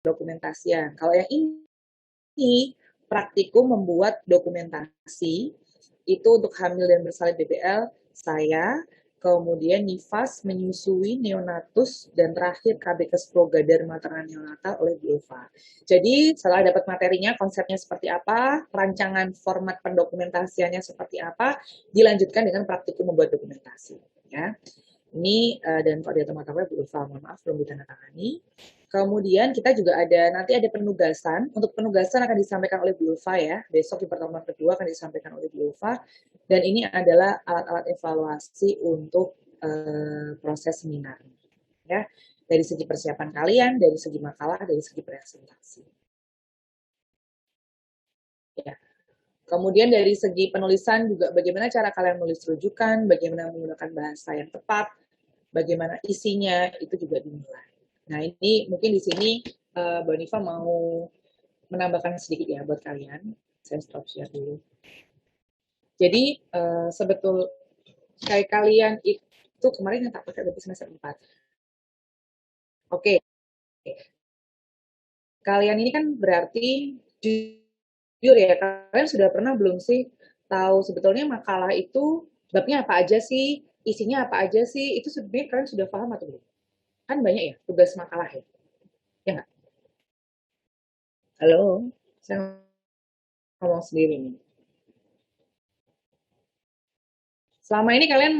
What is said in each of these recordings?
pendokumentasian. Kalau yang ini praktikum membuat dokumentasi itu untuk hamil dan bersalin BBL saya, kemudian nifas menyusui neonatus, dan terakhir KBKes Proga dari maternal neonatal oleh Bu Eva. Jadi setelah dapat materinya, konsepnya seperti apa, rancangan format pendokumentasiannya seperti apa, dilanjutkan dengan praktikum membuat dokumentasi. Ya. Ini dan koordinator mata kuliah Bu Ulfa, mohon maaf belum ditandatangani. Kemudian kita juga nanti ada penugasan. Untuk penugasan akan disampaikan oleh Bu Ulfa ya. Besok di pertemuan kedua akan disampaikan oleh Bu Ulfa. Dan ini adalah alat-alat evaluasi untuk proses seminar. Ya, dari segi persiapan kalian, dari segi makalah, dari segi presentasi. Ya. Kemudian dari segi penulisan juga bagaimana cara kalian menulis rujukan, bagaimana menggunakan bahasa yang tepat, bagaimana isinya, itu juga dinilai. Nah ini mungkin di sini Mbak Nifa mau menambahkan sedikit ya buat kalian. Saya stop share dulu. Jadi sebetul kayak kalian itu kemarin yang tak pakai berarti semester 4. Oke. Kalian ini kan berarti jujur ya, kalian sudah pernah belum sih tahu sebetulnya makalah itu babnya apa aja sih, isinya apa aja sih, itu sebenarnya kalian sudah paham atau belum? Kan banyak ya tugas makalah ya, ya nggak? Halo, saya ngomong sendiri nih. Selama ini kalian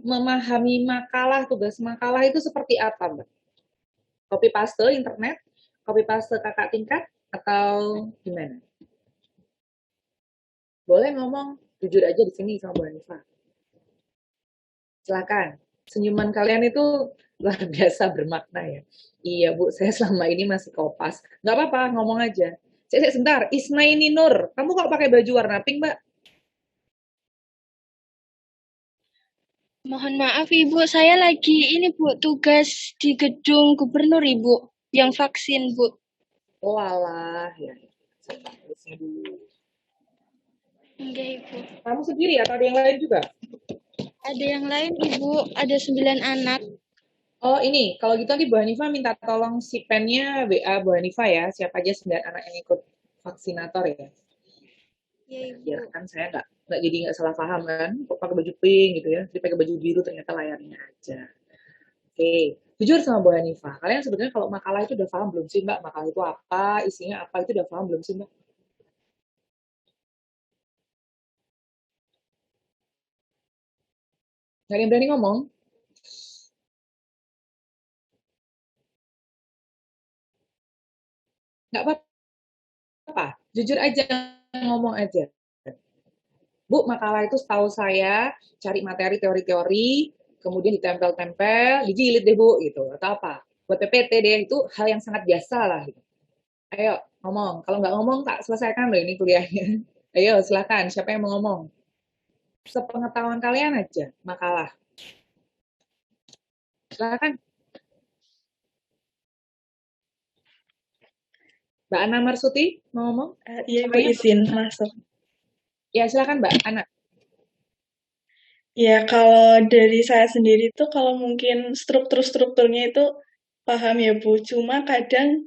memahami makalah, tugas makalah itu seperti apa, Mbak? Copy paste internet, copy paste kakak tingkat, atau gimana? Boleh ngomong jujur aja di sini sama Bu Hanifah. Silakan. Senyuman kalian itu luar biasa bermakna ya. Iya Bu, saya selama ini masih kopas. Nggak apa-apa, ngomong aja. Saya sebentar, Isnaini Nur, kamu kok pakai baju warna pink, Mbak? Mohon maaf Ibu, saya lagi ini Bu, tugas di gedung gubernur Ibu, yang vaksin Bu. Oh alah, ya. Saya tulisnya dulu. Enggak Ibu. Kamu sendiri atau ada yang lain juga? Ada yang lain Ibu, ada 9 anak. Oh ini, kalau gitu nanti Bu Hanifah minta tolong si pennya WA Bu Hanifah ya, siapa aja 9 anak yang ikut vaksinator ya. Ya Ibu. Biar kan saya nggak jadi nggak salah paham kan, kok pakai baju pink gitu ya, jadi pakai baju biru ternyata layarnya aja. Oke, jujur sama Bu Hanifah, kalian sebetulnya kalau makalah itu udah paham belum sih Mbak? Makalah itu apa, isinya apa, itu udah paham belum sih Mbak? Nggak ada yang berani ngomong? Nggak apa-apa, jujur aja, ngomong aja. Bu, makalah itu setahu saya cari materi teori-teori, kemudian ditempel-tempel, dijilid deh Bu, gitu. Atau apa? Buat PPT deh, itu hal yang sangat biasa lah. Gitu. Ayo, ngomong. Kalau nggak ngomong, tak selesaikan loh ini kuliahnya. Ayo, silakan. Siapa yang mau ngomong? Sepengetahuan kalian aja, makalah. Silakan. Mbak Ana Marsuti, mau ngomong? Iya, Ibu izin masuk. Ya, silakan Mbak Ana. Ya, kalau dari saya sendiri tuh kalau mungkin strukturnya itu paham ya Bu. Cuma kadang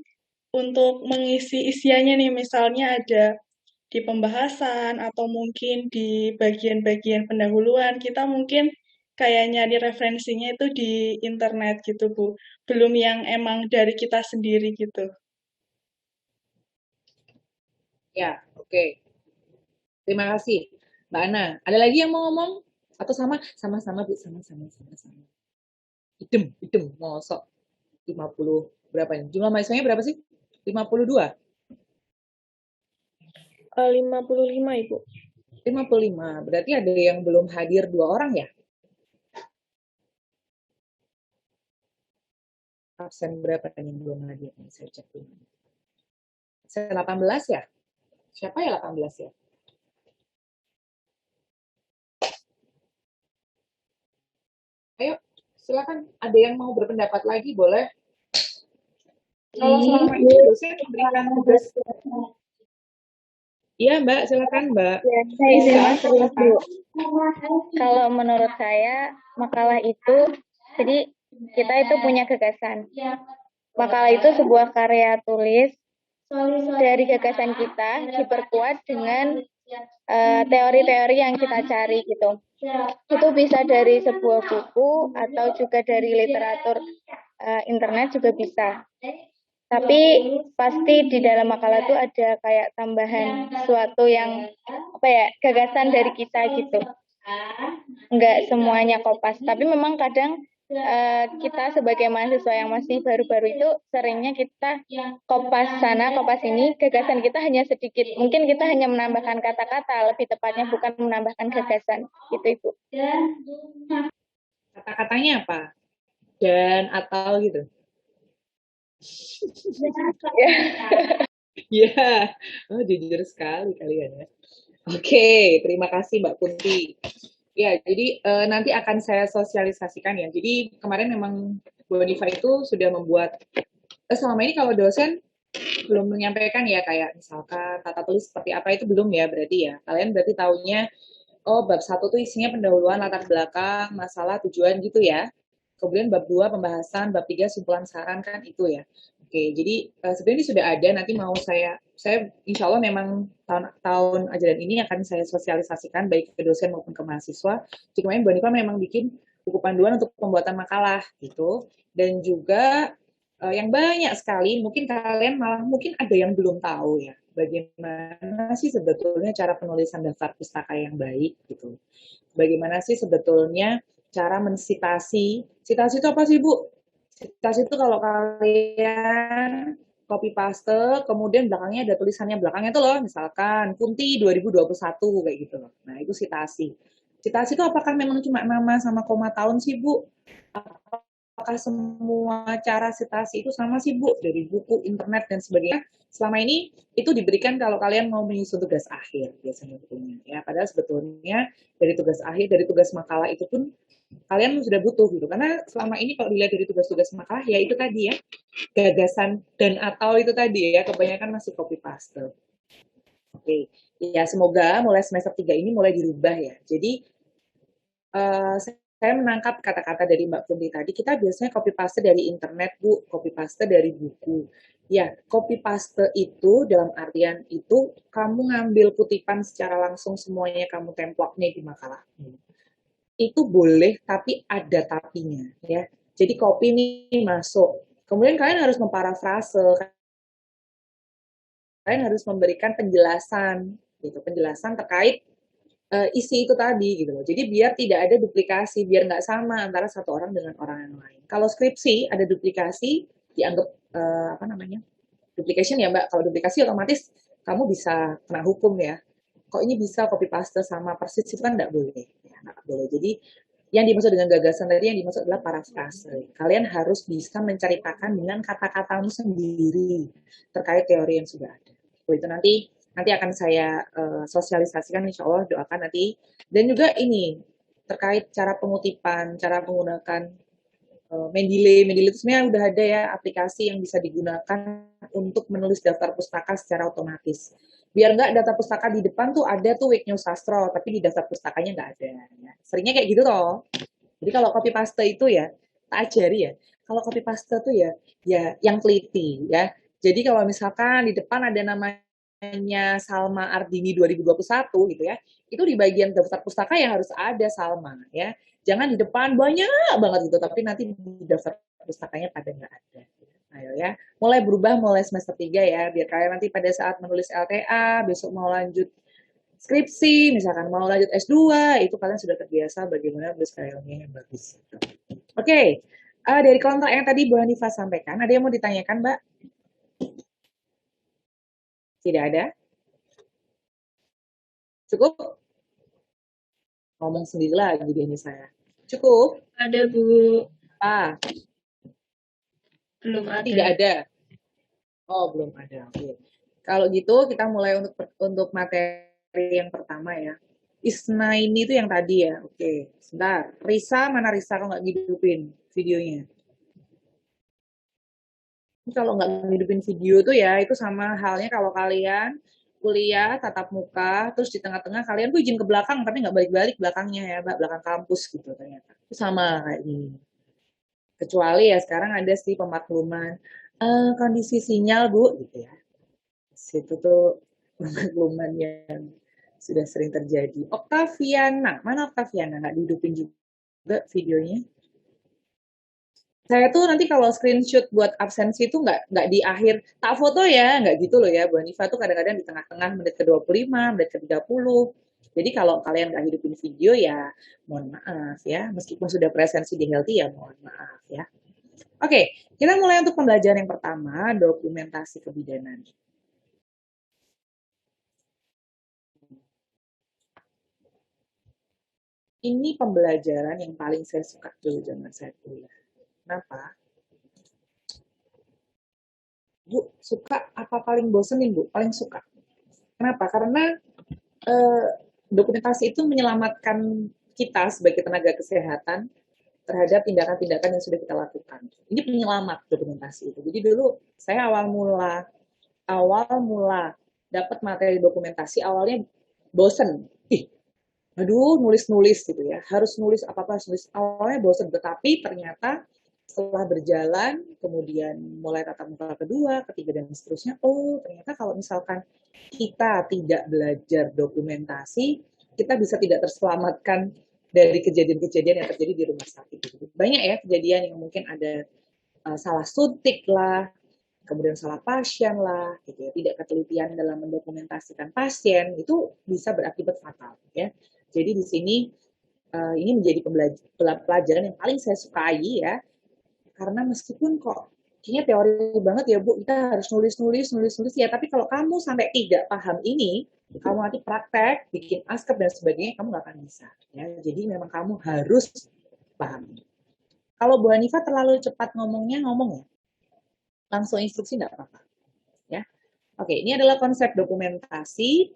untuk mengisi isiannya nih, misalnya ada di pembahasan atau mungkin di bagian-bagian pendahuluan, kita mungkin kayak nyari referensinya itu di internet gitu Bu. Belum yang emang dari kita sendiri gitu. Ya, oke. Terima kasih. Mbak Ana, ada lagi yang mau ngomong? Atau sama-sama Bu, sama-sama. Idem, ngosok. 50 berapa ini? Jumlah mahasiswanya berapa sih? 52? 55 Ibu. 55. Berarti ada yang belum hadir 2 orang ya? Absen berapa yang belum hadir? Saya cek dulu. Saya 18 ya? Siapa ya 18 ya? Ayo, silakan. Ada yang mau berpendapat lagi, boleh? Kalau selama ini dosen memberikan tugas. Iya, Mbak, silakan, Mbak. Ya, saya izin masuk Bu. Kalau menurut saya, makalah itu, jadi kita itu punya gagasan. Makalah itu sebuah karya tulis dari gagasan kita diperkuat dengan teori-teori yang kita cari gitu. Itu bisa dari sebuah buku atau juga dari literatur internet juga bisa. Tapi pasti di dalam makalah itu ada kayak tambahan sesuatu yang gagasan dari kita gitu. Enggak semuanya kopas, tapi memang kadang kita sebagai mahasiswa yang masih baru-baru itu seringnya kita kopas sana, kopas ini, gagasan kita hanya sedikit. Mungkin kita hanya menambahkan kata-kata, lebih tepatnya bukan menambahkan gagasan. Gitu, Ibu. Kata-katanya apa? Dan atau gitu. Ya, oh, jujur sekali kalian ya. Oke, terima kasih Mbak Kunti. Ya, jadi nanti akan saya sosialisasikan ya. Jadi kemarin memang Bu Nifa itu sudah membuat, selama ini kalau dosen belum menyampaikan ya, kayak misalkan tata tulis seperti apa itu belum ya berarti ya. Kalian berarti taunya, oh bab 1 tuh isinya pendahuluan, latar belakang, masalah, tujuan gitu ya. Kemudian bab 2 pembahasan, bab 3 simpulan saran kan itu ya. Oke, jadi sebenarnya ini sudah ada, nanti mau saya insya Allah memang tahun ajaran ini akan saya sosialisasikan baik ke dosen maupun ke mahasiswa. Jadi kemarin Bu Nifa memang bikin buku panduan untuk pembuatan makalah gitu. Dan juga yang banyak sekali, mungkin kalian malah mungkin ada yang belum tahu ya, bagaimana sih sebetulnya cara penulisan daftar pustaka yang baik gitu. Bagaimana sih sebetulnya cara mensitasi. Sitasi itu apa sih, Bu? Sitasi itu kalau kalian copy paste, kemudian belakangnya ada tulisannya belakangnya itu loh, misalkan Kunti 2021 kayak gitu loh. Nah, itu sitasi. Sitasi itu apakah memang cuma nama sama koma tahun sih, Bu? Apakah semua cara sitasi itu sama sih, Bu? Dari buku, internet, dan sebagainya. Selama ini itu diberikan kalau kalian mau menyusun tugas akhir biasanya bukunya. Ya, padahal sebetulnya dari tugas akhir, dari tugas makalah itu pun kalian sudah butuh gitu. Karena selama ini kalau dilihat dari tugas-tugas makalah, ya itu tadi ya, gagasan dan atau itu tadi ya, kebanyakan masih copy paste. Oke, ya semoga mulai semester 3 ini mulai dirubah ya. Jadi saya menangkap kata-kata dari Mbak Kunti tadi, kita biasanya copy paste dari internet, Bu, copy paste dari buku. Ya, copy paste itu dalam artian itu kamu ngambil kutipan secara langsung semuanya kamu template nih di makalah. Itu boleh, tapi ada tapinya ya. Jadi copy nih masuk. Kemudian kalian harus memparafrase, kalian harus memberikan penjelasan gitu, penjelasan terkait isi itu tadi gitu loh. Jadi biar tidak ada duplikasi, biar nggak sama antara satu orang dengan orang yang lain. Kalau skripsi ada duplikasi, dianggap apa namanya? Duplication ya Mbak. Kalau duplikasi otomatis kamu bisa kena hukum ya. Kok ini bisa copy paste sama persis itu kan nggak boleh. Ya, nggak boleh. Jadi yang dimaksud dengan gagasan tadi yang dimaksud adalah parafrase. Kalian harus bisa menceritakan dengan kata-katamu sendiri terkait teori yang sudah ada. Itu nanti akan saya sosialisasikan, insya Allah, doakan nanti. Dan juga ini terkait cara pengutipan, cara menggunakan Mendeley itu sebenarnya udah ada ya aplikasi yang bisa digunakan untuk menulis daftar pustaka secara otomatis. Biar nggak daftar pustaka di depan tuh ada tuh Wiknews Sastro, tapi di daftar pustakanya nggak ada. Ya. Seringnya kayak gitu toh. Jadi kalau copy paste itu ya, tak ajari ya. Kalau copy paste tuh ya yang teliti ya. Jadi kalau misalkan di depan ada namanya Salma Ardini 2021 gitu ya, itu di bagian daftar pustaka yang harus ada Salma ya. Jangan di depan banyak banget gitu, tapi nanti di daftar pustakanya pada nggak ada. Ayo ya, mulai berubah mulai semester 3 ya, biar kalian nanti pada saat menulis LTA, besok mau lanjut skripsi, misalkan mau lanjut S2, itu kalian sudah terbiasa bagaimana menulis karyanya yang bagus. Oke, dari kontrak yang tadi Bu Hanifah sampaikan, ada yang mau ditanyakan, Mbak? Tidak ada? Cukup? Ngomong sendiri lagi di ini saya. Cukup? Ada, Bu. Ah, Belum ada. tidak ada. Oh, belum ada. Oke. Kalau gitu kita mulai untuk materi yang pertama ya. Isna ini tuh yang tadi ya. Oke, sebentar. Risa, mana Risa kalau nggak ngidupin videonya? Kalau nggak ngidupin video tuh ya, itu sama halnya kalau kalian kuliah tatap muka, terus di tengah-tengah kalian tuh izin ke belakang, tapi nggak balik-balik belakangnya ya, Mbak, belakang kampus gitu ternyata. Itu sama kayak ini. Kecuali ya sekarang ada sih pemakluman, kondisi sinyal Bu, gitu ya. Situ tuh pemakluman yang sudah sering terjadi. Oktaviana, mana Oktaviana? Nggak dihidupin juga videonya. Saya tuh nanti kalau screenshot buat absensi itu nggak di akhir tak foto ya, nggak gitu loh ya. Bu Hanifa tuh kadang-kadang di tengah-tengah menit ke 25, menit ke 30. Jadi kalau kalian nggak hidupin video ya mohon maaf ya. Meskipun sudah presensi di Healthy ya mohon maaf ya. Oke, kita mulai untuk pembelajaran yang pertama, dokumentasi kebidanan. Ini pembelajaran yang paling saya suka dulu zaman saya kuliah. Kenapa? Bu, suka apa paling bosenin, Bu? Paling suka. Kenapa? Karena eh, dokumentasi itu menyelamatkan kita sebagai tenaga kesehatan terhadap tindakan-tindakan yang sudah kita lakukan. Ini penyelamat dokumentasi itu. Jadi dulu saya awal mula dapat materi dokumentasi awalnya bosen. Ih, aduh nulis-nulis gitu ya. Harus nulis apa-apa, harus nulis. Awalnya bosen, tetapi ternyata setelah berjalan, kemudian mulai tatap muka kedua, ketiga, dan seterusnya, oh ternyata kalau misalkan kita tidak belajar dokumentasi, kita bisa tidak terselamatkan dari kejadian-kejadian yang terjadi di rumah sakit. Banyak ya kejadian yang mungkin ada salah suntik lah, kemudian salah pasien lah, gitu ya. Tidak ketelitian dalam mendokumentasikan pasien, itu bisa berakibat fatal. Ya. Jadi di sini ini menjadi pelajaran yang paling saya sukai ya, karena meskipun kok kayaknya teori banget ya Bu, kita harus nulis ya, tapi kalau kamu sampai tidak paham ini, kamu nanti praktek, bikin askep dan sebagainya, kamu nggak akan bisa. Ya. Jadi memang kamu harus paham. Kalau Bu Hanifa terlalu cepat ngomongnya, ngomong ya. Langsung instruksi nggak apa-apa. Ya. Oke, ini adalah konsep dokumentasi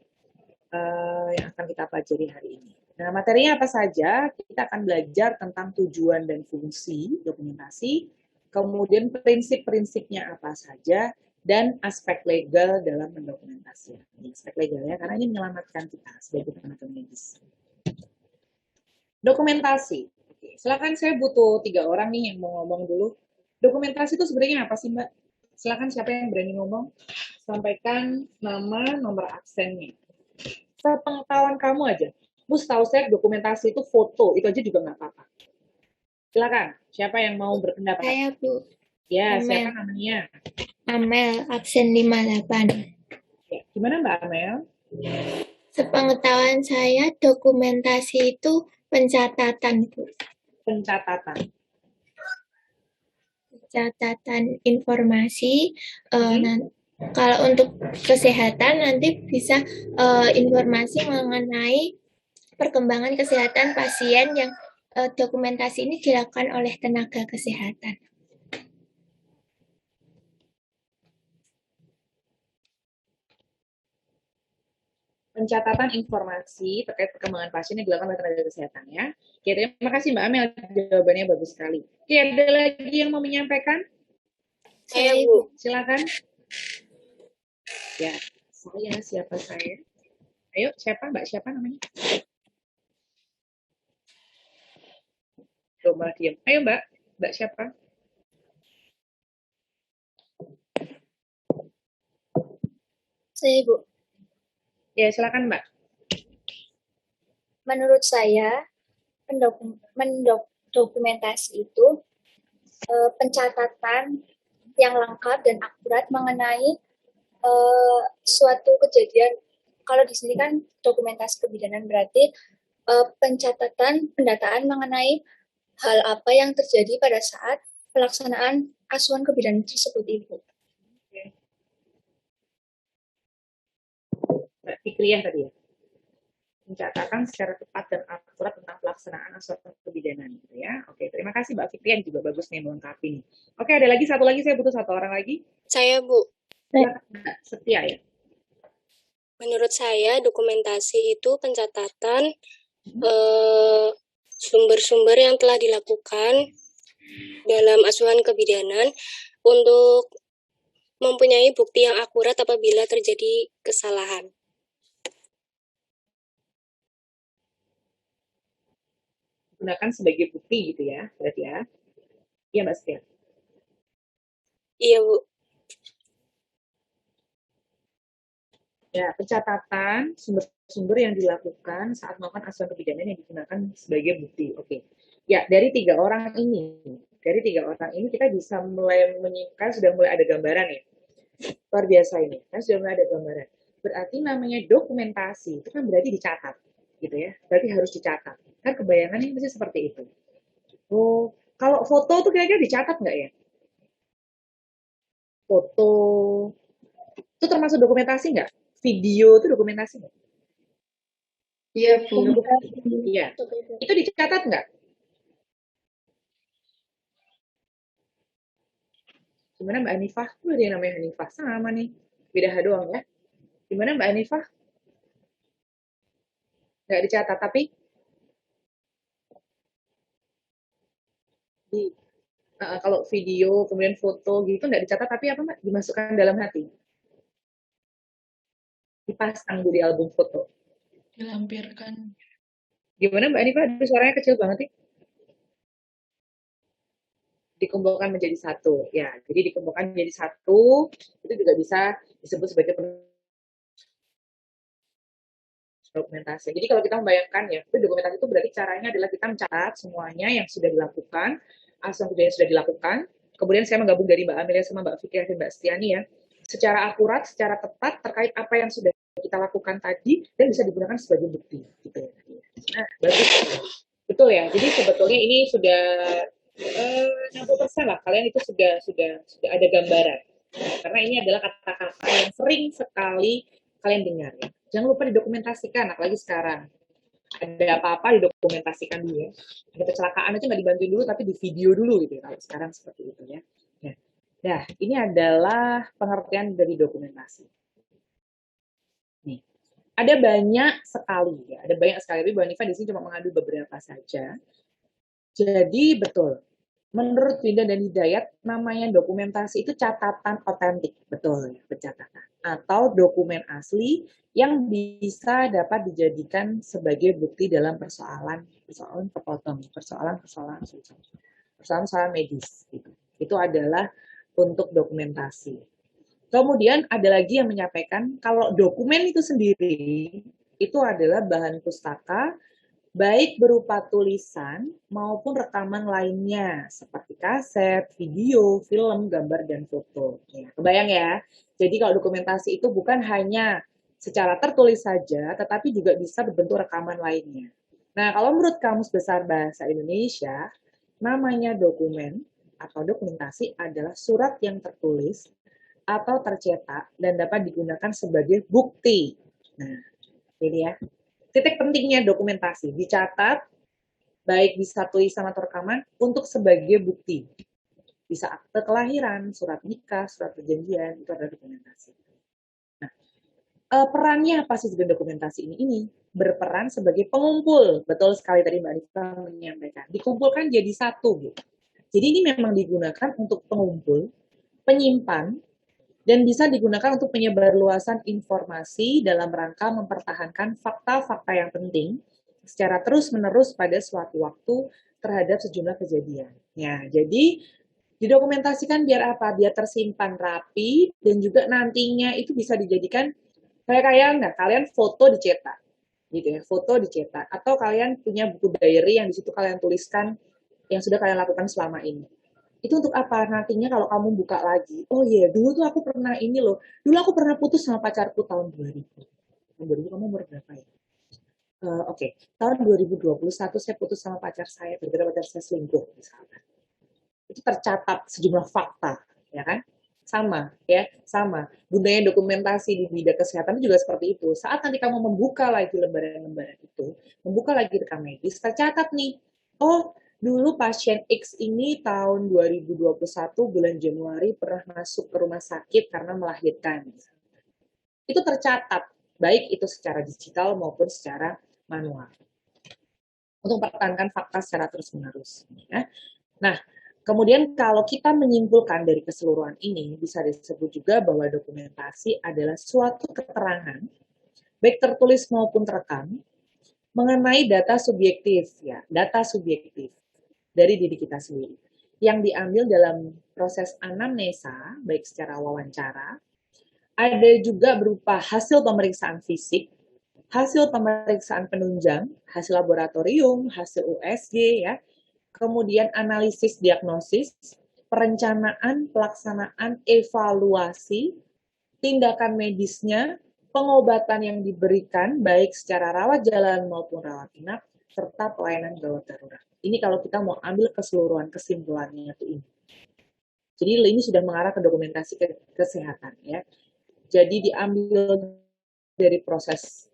yang akan kita pelajari hari ini. Nah, materinya apa saja? Kita akan belajar tentang tujuan dan fungsi dokumentasi, kemudian prinsip-prinsipnya apa saja, dan aspek legal dalam mendokumentasi. Ini aspek legal ya, karena ini menyelamatkan kita sebagai tenaga medis. Dokumentasi. Oke, silakan, saya butuh 3 orang nih yang mau ngomong dulu. Dokumentasi itu sebenarnya apa sih Mbak? Silakan siapa yang berani ngomong. Sampaikan nama, nomor absennya. Sepengetahuan kamu aja. Bu, setahu saya dokumentasi itu foto, itu aja juga nggak apa-apa. Silakan, siapa yang mau berpendapat? Saya Bu. Ya, Amel. siapa namanya? Amel, absen 58. Ya, gimana Mbak Amel? Sepengetahuan saya, dokumentasi itu pencatatan, Bu. Pencatatan. Pencatatan informasi. Kalau untuk kesehatan, nanti bisa informasi mengenai perkembangan kesehatan pasien yang dokumentasi ini dilakukan oleh tenaga kesehatan. Pencatatan informasi terkait perkembangan pasien yang dilakukan oleh tenaga kesehatan ya. Oke, terima kasih Mbak Amel, jawabannya bagus sekali. Oke, ada lagi yang mau menyampaikan? Saya, Bu. Silakan. Ya, siapa saya? Ayo, siapa Mbak? Siapa namanya? Coba diam. Ayo Mbak. Mbak siapa? Saya, Bu. Ya, silakan Mbak. Menurut saya, dokumentasi itu pencatatan yang lengkap dan akurat mengenai suatu kejadian. Kalau di sini kan dokumentasi kebidanan berarti pencatatan, pendataan mengenai hal apa yang terjadi pada saat pelaksanaan asuhan kebidanan tersebut, Ibu. Mbak Fikriyah tadi ya. Mencatatkan secara tepat dan akurat tentang pelaksanaan asuhan kebidanan gitu ya. Oke, terima kasih Mbak Fikriyah, juga bagus nih melengkapi nih. Oke, ada lagi satu lagi, saya butuh 1 orang lagi. Saya, Bu. Silakan Mbak Setia ya. Menurut saya dokumentasi itu pencatatan sumber-sumber yang telah dilakukan dalam asuhan kebidanan untuk mempunyai bukti yang akurat apabila terjadi kesalahan. Gunakan sebagai bukti gitu ya, berarti ya. Iya Mbak Setia. Iya, Bu. Ya, pencatatan sumber-sumber yang dilakukan saat melakukan asuan kebidanan yang digunakan sebagai bukti. Oke. Ya, dari tiga orang ini kita bisa mulai menyimpulkan, sudah mulai ada gambaran ya. Luar biasa ini, kan sudah mulai ada gambaran. Berarti namanya dokumentasi, itu kan berarti dicatat, gitu ya. Berarti harus dicatat. Kan kebayangannya pasti seperti itu. Oh, kalau foto tuh kira-kira dicatat nggak ya? Foto, itu termasuk dokumentasi nggak? Video itu dokumentasi nggak? Iya, Bu. Iya. Itu dicatat nggak? Gimana Mbak Hanifah? Tuh ada yang namanya Hanifah. Sama nih. Beda H doang ya. Gimana Mbak Hanifah? Nggak dicatat, tapi di, kalau video, kemudian foto gitu nggak dicatat, tapi apa Mbak? Dimasukkan dalam hati. Dipasang di album foto. Dilampirkan. Gimana Mbak Hanifah? Aduh, suaranya kecil banget nih. Dikumpulkan menjadi satu. Ya, jadi dikumpulkan menjadi satu, itu juga bisa disebut sebagai dokumentasi. Jadi kalau kita membayangkan ya, itu dokumentasi itu berarti caranya adalah kita mencatat semuanya yang sudah dilakukan, asal yang sudah dilakukan. Kemudian saya menggabung dari Mbak Amelia sama Mbak Fikri dan Mbak Stiani ya, secara akurat, secara tepat terkait apa yang sudah kita lakukan tadi dan bisa digunakan sebagai bukti. Gitu ya. Nah, bagus. Betul ya. Jadi sebetulnya ini sudah 60% lah. Kalian itu sudah ada gambaran. Karena ini adalah kata-kata yang sering sekali kalian dengar ya. Jangan lupa didokumentasikan, apalagi sekarang. Ada apa-apa didokumentasikan dulu ya. Ada kecelakaan itu nggak dibantuin dulu, tapi di video dulu gitu ya. Kalau sekarang seperti itu ya. Nah, ini adalah pengertian dari dokumentasi. Nih, ada banyak sekali ya, ada banyak sekali. Tapi Bu Hanifah di sini cuma mengambil beberapa saja. Jadi betul, menurut Winda dan Hidayat, namanya dokumentasi itu catatan otentik, betul ya, pencatatan. Atau dokumen asli yang bisa dapat dijadikan sebagai bukti dalam persoalan kepotong, persoalan medis. Gitu. Itu adalah untuk dokumentasi. Kemudian ada lagi yang menyampaikan kalau dokumen itu sendiri itu adalah bahan pustaka baik berupa tulisan maupun rekaman lainnya seperti kaset, video, film, gambar, dan foto. Ya, kebayang ya? Jadi kalau dokumentasi itu bukan hanya secara tertulis saja, tetapi juga bisa berbentuk rekaman lainnya. Nah, kalau menurut Kamus Besar Bahasa Indonesia, namanya dokumen atau dokumentasi adalah surat yang tertulis atau tercetak dan dapat digunakan sebagai bukti. Nah, ini ya. Titik pentingnya dokumentasi, dicatat, baik bisa tulisan atau rekaman, untuk sebagai bukti. Bisa akte kelahiran, surat nikah, surat perjanjian, itu adalah dokumentasi. Nah, perannya apa sih dokumentasi ini? Ini berperan sebagai pengumpul, betul sekali tadi Mbak Anissa menyampaikan. Dikumpulkan jadi satu gitu. Jadi ini memang digunakan untuk pengumpul, penyimpan, dan bisa digunakan untuk penyebarluasan informasi dalam rangka mempertahankan fakta-fakta yang penting secara terus-menerus pada suatu waktu terhadap sejumlah kejadian. Ya, jadi didokumentasikan biar apa? Biar tersimpan rapi dan juga nantinya itu bisa dijadikan kalian foto dicetak, gitu ya, foto dicetak, atau kalian punya buku diary yang di situ kalian tuliskan yang sudah kalian lakukan selama ini. Itu untuk apa? Nantinya kalau kamu buka lagi, oh iya, dulu tuh aku pernah ini loh, dulu aku pernah putus sama pacarku tahun 2000. Tahun 2000 kamu umur berapa ya? Oke, tahun 2021 saya putus sama pacar saya, gara-gara pacar saya selingkuh misalnya. Itu tercatat sejumlah fakta, ya kan? Sama, ya, sama. Gunanya dokumentasi di bidang kesehatan juga seperti itu. Saat nanti kamu membuka lagi lembaran-lembaran itu, membuka lagi rekam medis, tercatat nih, oh dulu pasien X ini tahun 2021 bulan Januari pernah masuk ke rumah sakit karena melahirkan. Itu tercatat, baik itu secara digital maupun secara manual. Untuk mempertahankan fakta secara terus-menerus. Ya. Nah, kemudian kalau kita menyimpulkan dari keseluruhan ini, bisa disebut juga bahwa dokumentasi adalah suatu keterangan, baik tertulis maupun terekam, mengenai data subjektif, ya, data subjektif dari diri kita sendiri yang diambil dalam proses anamnesa, baik secara wawancara Ada juga berupa hasil pemeriksaan fisik, hasil pemeriksaan penunjang, hasil laboratorium, hasil USG, ya, kemudian analisis diagnosis, perencanaan, pelaksanaan, evaluasi, tindakan medisnya, pengobatan yang diberikan, baik secara rawat jalan maupun rawat inap, serta pelayanan gawat darurat. Ini kalau kita mau ambil keseluruhan kesimpulannya itu ini. Jadi ini sudah mengarah ke dokumentasi kesehatan, ya. Jadi diambil dari proses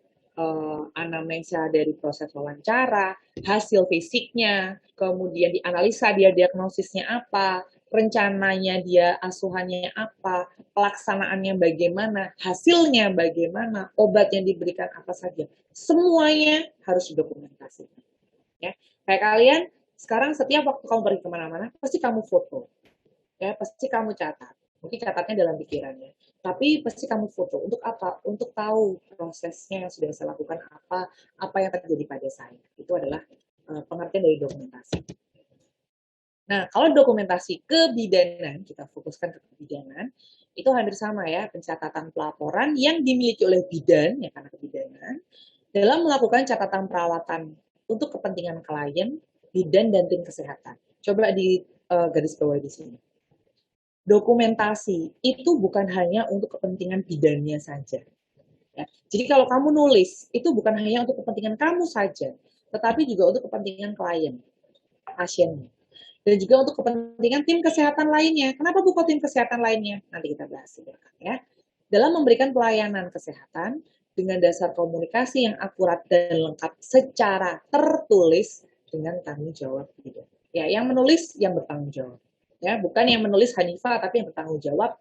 anamnesa, dari proses wawancara, hasil fisiknya, kemudian dianalisa dia diagnosisnya apa, rencananya dia asuhannya apa, pelaksanaannya bagaimana, hasilnya bagaimana, obat yang diberikan apa saja. Semuanya harus didokumentasikan. Ya. Kayak kalian, sekarang setiap waktu kamu pergi kemana-mana, pasti kamu foto. Ya, pasti kamu catat. Mungkin catatnya dalam pikirannya. Tapi pasti kamu foto. Untuk apa? Untuk tahu prosesnya yang sudah saya lakukan apa yang terjadi pada saya. Itu adalah pengertian dari dokumentasi. Nah, kalau dokumentasi kebidanan, kita fokuskan ke kebidanan, itu hampir sama ya, pencatatan pelaporan yang dimiliki oleh bidan, ya karena kebidanan, dalam melakukan catatan perawatan untuk kepentingan klien, bidan, dan tim kesehatan. Coba di garis bawah di sini. Dokumentasi itu bukan hanya untuk kepentingan bidannya saja. Ya. Jadi kalau kamu nulis, itu bukan hanya untuk kepentingan kamu saja, tetapi juga untuk kepentingan klien, pasiennya. Dan juga untuk kepentingan tim kesehatan lainnya. Kenapa bukan tim kesehatan lainnya? Nanti kita bahas ya. Dalam memberikan pelayanan kesehatan dengan dasar komunikasi yang akurat dan lengkap secara tertulis dengan tanggung jawab bidan. Ya, yang menulis yang bertanggung jawab. Ya, bukan yang menulis Hanifah tapi yang bertanggung jawab,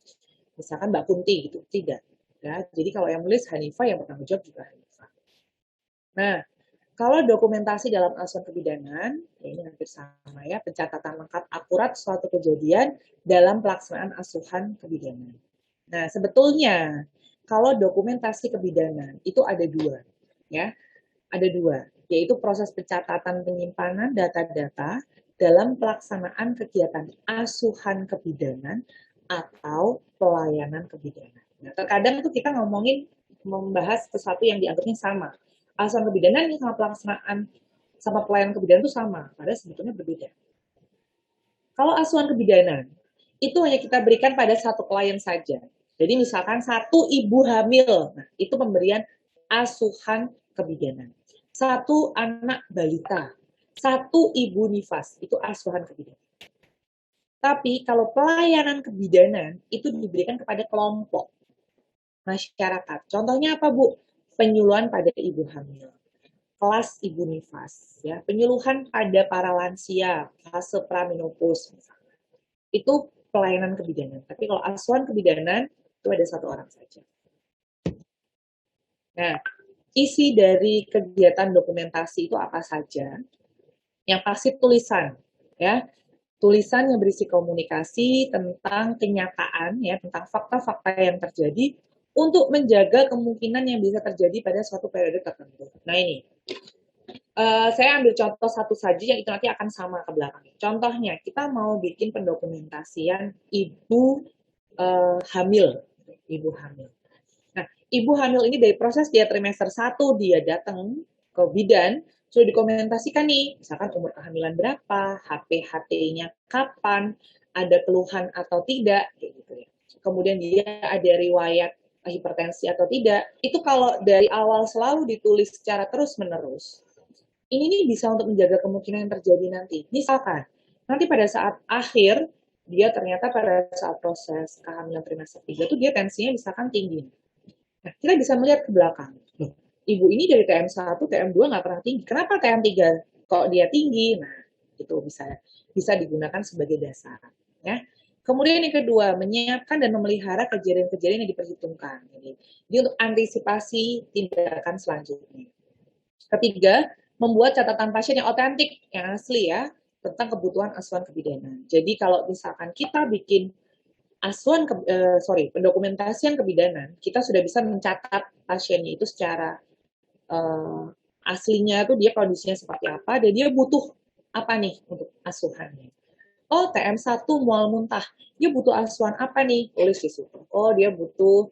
misalkan Mbak Kunti gitu, tidak. Ya, jadi kalau yang menulis Hanifah yang bertanggung jawab juga Hanifah. Nah, kalau dokumentasi dalam asuhan kebidanan, ya ini hampir sama ya, pencatatan lengkap akurat suatu kejadian dalam pelaksanaan asuhan kebidanan. Nah, sebetulnya kalau dokumentasi kebidanan itu ada dua, ya, ada dua, yaitu proses pencatatan penyimpanan data-data dalam pelaksanaan kegiatan asuhan kebidanan atau pelayanan kebidanan. Nah, terkadang itu kita membahas sesuatu yang dianggapnya sama. Asuhan kebidanan sama pelaksanaan sama pelayanan kebidanan itu sama, padahal sebetulnya berbeda. Kalau asuhan kebidanan, itu hanya kita berikan pada satu klien saja. Jadi misalkan satu ibu hamil, nah, itu pemberian asuhan kebidanan. Satu anak balita, satu ibu nifas, itu asuhan kebidanan. Tapi kalau pelayanan kebidanan itu diberikan kepada kelompok masyarakat. Contohnya apa, Bu? Penyuluhan pada ibu hamil, kelas ibu nifas, ya, penyuluhan pada para lansia, fase praminopause, misalnya. Itu pelayanan kebidanan. Tapi kalau asuhan kebidanan itu ada satu orang saja. Nah, isi dari kegiatan dokumentasi itu apa saja? Yang pasti tulisan, ya, tulisan yang berisi komunikasi tentang kenyataan, ya, tentang fakta-fakta yang terjadi untuk menjaga kemungkinan yang bisa terjadi pada suatu periode tertentu. Nah ini, saya ambil contoh satu saja yang itu nanti akan sama ke belakang. Contohnya, kita mau bikin pendokumentasian ibu hamil, ibu hamil. Nah, ibu hamil ini dari proses dia trimester 1 dia datang ke bidan, sudah dokumentasikan nih, misalkan umur kehamilan berapa, HPHT-nya kapan, ada keluhan atau tidak, kayak gitu ya. Kemudian dia ada riwayat hipertensi atau tidak. Itu kalau dari awal selalu ditulis secara terus-menerus, ini nih bisa untuk menjaga kemungkinan yang terjadi nanti. Misalkan, nanti pada saat akhir, dia ternyata pada saat proses kehamilan trimester 3 tuh dia tensinya misalkan tinggi. Nah, kita bisa melihat ke belakang. Loh, ibu ini dari TM1, TM2 nggak pernah tinggi. Kenapa TM3 kok dia tinggi? Nah, itu bisa digunakan sebagai dasar. Ya. Kemudian yang kedua, menyiapkan dan memelihara kejadian-kejadian yang diperhitungkan. Jadi untuk antisipasi tindakan selanjutnya. Ketiga, membuat catatan pasien yang otentik, yang asli ya, tentang kebutuhan asuhan kebidanan. Jadi kalau misalkan kita bikin pendokumentasian kebidanan, kita sudah bisa mencatat pasiennya itu secara aslinya tuh dia kondisinya seperti apa, dan dia butuh apa nih untuk asuhannya. Oh, TM1 mual muntah, dia butuh asuhan apa nih? Tulis di situ. Oh, dia butuh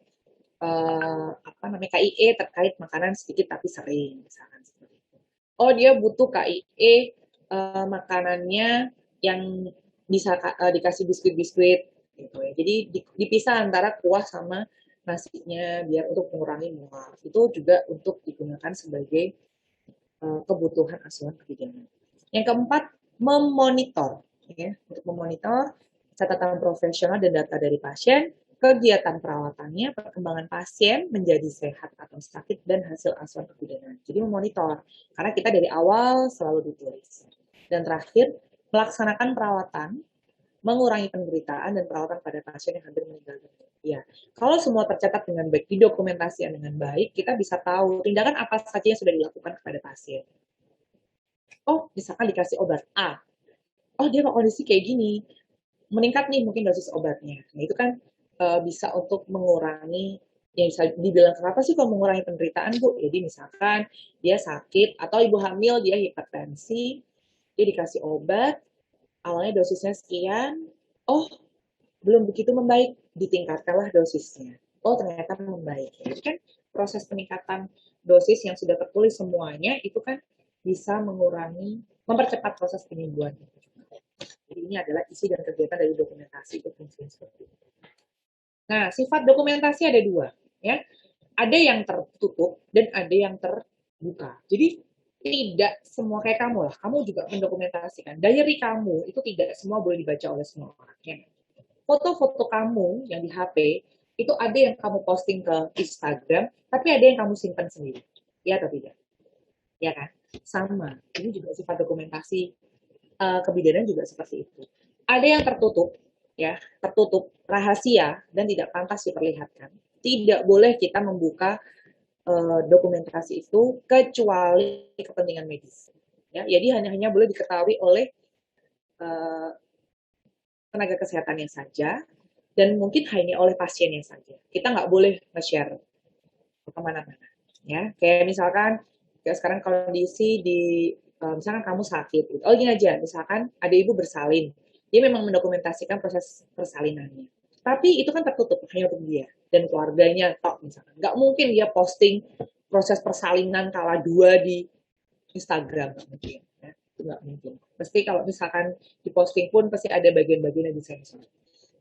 KIE terkait makanan sedikit tapi sering, misalkan seperti itu. Oh, dia butuh KIE makanannya yang bisa dikasih biskuit-biskuit gitu ya. Jadi dipisah antara kuah sama nasinya biar untuk mengurangi mual. Itu juga untuk digunakan sebagai kebutuhan asuhan kebidanan. Yang keempat, memonitor. Ya, untuk memonitor catatan profesional dan data dari pasien, kegiatan perawatannya, perkembangan pasien menjadi sehat atau sakit, dan hasil asuhan kebidanan. Jadi memonitor, karena kita dari awal selalu ditulis. Dan terakhir, melaksanakan perawatan, mengurangi penderitaan dan perawatan pada pasien yang hampir meninggal dunia. Ya, kalau semua tercatat dengan baik, didokumentasikan dengan baik, kita bisa tahu tindakan apa saja yang sudah dilakukan kepada pasien. Oh, misalkan dikasih obat A. Oh, dia kok kondisi kayak gini. Meningkat nih mungkin dosis obatnya. Nah, itu kan bisa untuk mengurangi, yang bisa dibilang kenapa sih kok mengurangi penderitaan, Bu? Jadi misalkan dia sakit atau ibu hamil, dia hipertensi, dia dikasih obat, awalnya dosisnya sekian, oh belum begitu membaik, ditingkatkanlah dosisnya. Oh ternyata membaik. Jadi kan proses peningkatan dosis yang sudah tertulis semuanya itu kan bisa mengurangi, mempercepat proses penyembuhan. Jadi ini adalah isi dan kegiatan dari dokumentasi itu fungsinya seperti itu. Nah, sifat dokumentasi ada dua, ya. Ada yang tertutup dan ada yang terbuka. Jadi tidak semua kayak kamu lah. Kamu juga mendokumentasikan. Diary kamu itu tidak semua boleh dibaca oleh semua orang. Ya. Foto-foto kamu yang di HP itu ada yang kamu posting ke Instagram, tapi ada yang kamu simpan sendiri. Ya atau tidak? Ya kan? Sama. Ini juga sifat dokumentasi kebidanan juga seperti itu. Ada yang tertutup, ya, tertutup, rahasia dan tidak pantas diperlihatkan. Tidak boleh kita membuka dokumentasi itu kecuali kepentingan medis. Ya, jadi hanya boleh diketahui oleh tenaga kesehatannya saja dan mungkin hanya oleh pasiennya saja. Kita nggak boleh nge-share kemana-mana. Ya, kayak misalkan kayak sekarang kondisi di misalkan kamu sakit. Gitu. Oh gini aja, misalkan ada ibu bersalin, dia memang mendokumentasikan proses persalinannya. Tapi itu kan tertutup hanya untuk dia dan keluarganya tok misalkan. Nggak mungkin dia posting proses persalinan kala 2 di Instagram, nggak mungkin. Ya. Itu nggak mungkin. Pasti kalau misalkan di posting pun pasti ada bagian-bagian yang disensor.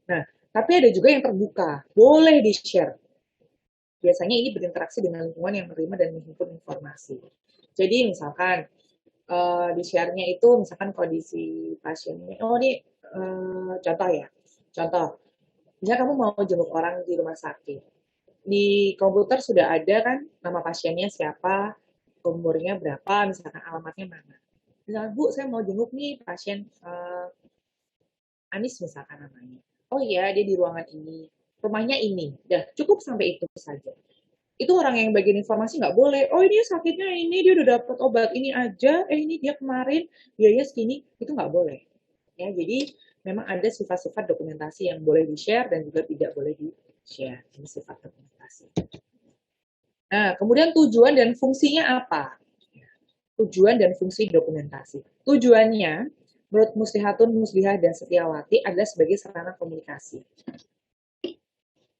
Nah, tapi ada juga yang terbuka, boleh di-share. Biasanya ini berinteraksi dengan lingkungan yang menerima dan menghimpun informasi. Jadi misalkan di-share-nya itu misalkan kondisi pasiennya, oh ini contoh ya, misalnya kamu mau jenguk orang di rumah sakit, di komputer sudah ada kan nama pasiennya siapa, umurnya berapa, misalkan alamatnya mana. Misalkan, Bu, saya mau jenguk nih pasien Anis misalkan namanya. Oh iya, dia di ruangan ini, rumahnya ini, dah cukup sampai itu saja. Itu orang yang bagian informasi nggak boleh, oh ini sakitnya ini, dia udah dapat obat ini aja, ini dia kemarin, biayanya segini, itu nggak boleh. Ya, jadi memang ada sifat-sifat dokumentasi yang boleh di-share dan juga tidak boleh di-share. Ini sifat dokumentasi. Nah, kemudian tujuan dan fungsinya apa? Tujuan dan fungsi dokumentasi. Tujuannya, menurut Muslihatun, Muslihah, dan Setiawati adalah sebagai sarana komunikasi.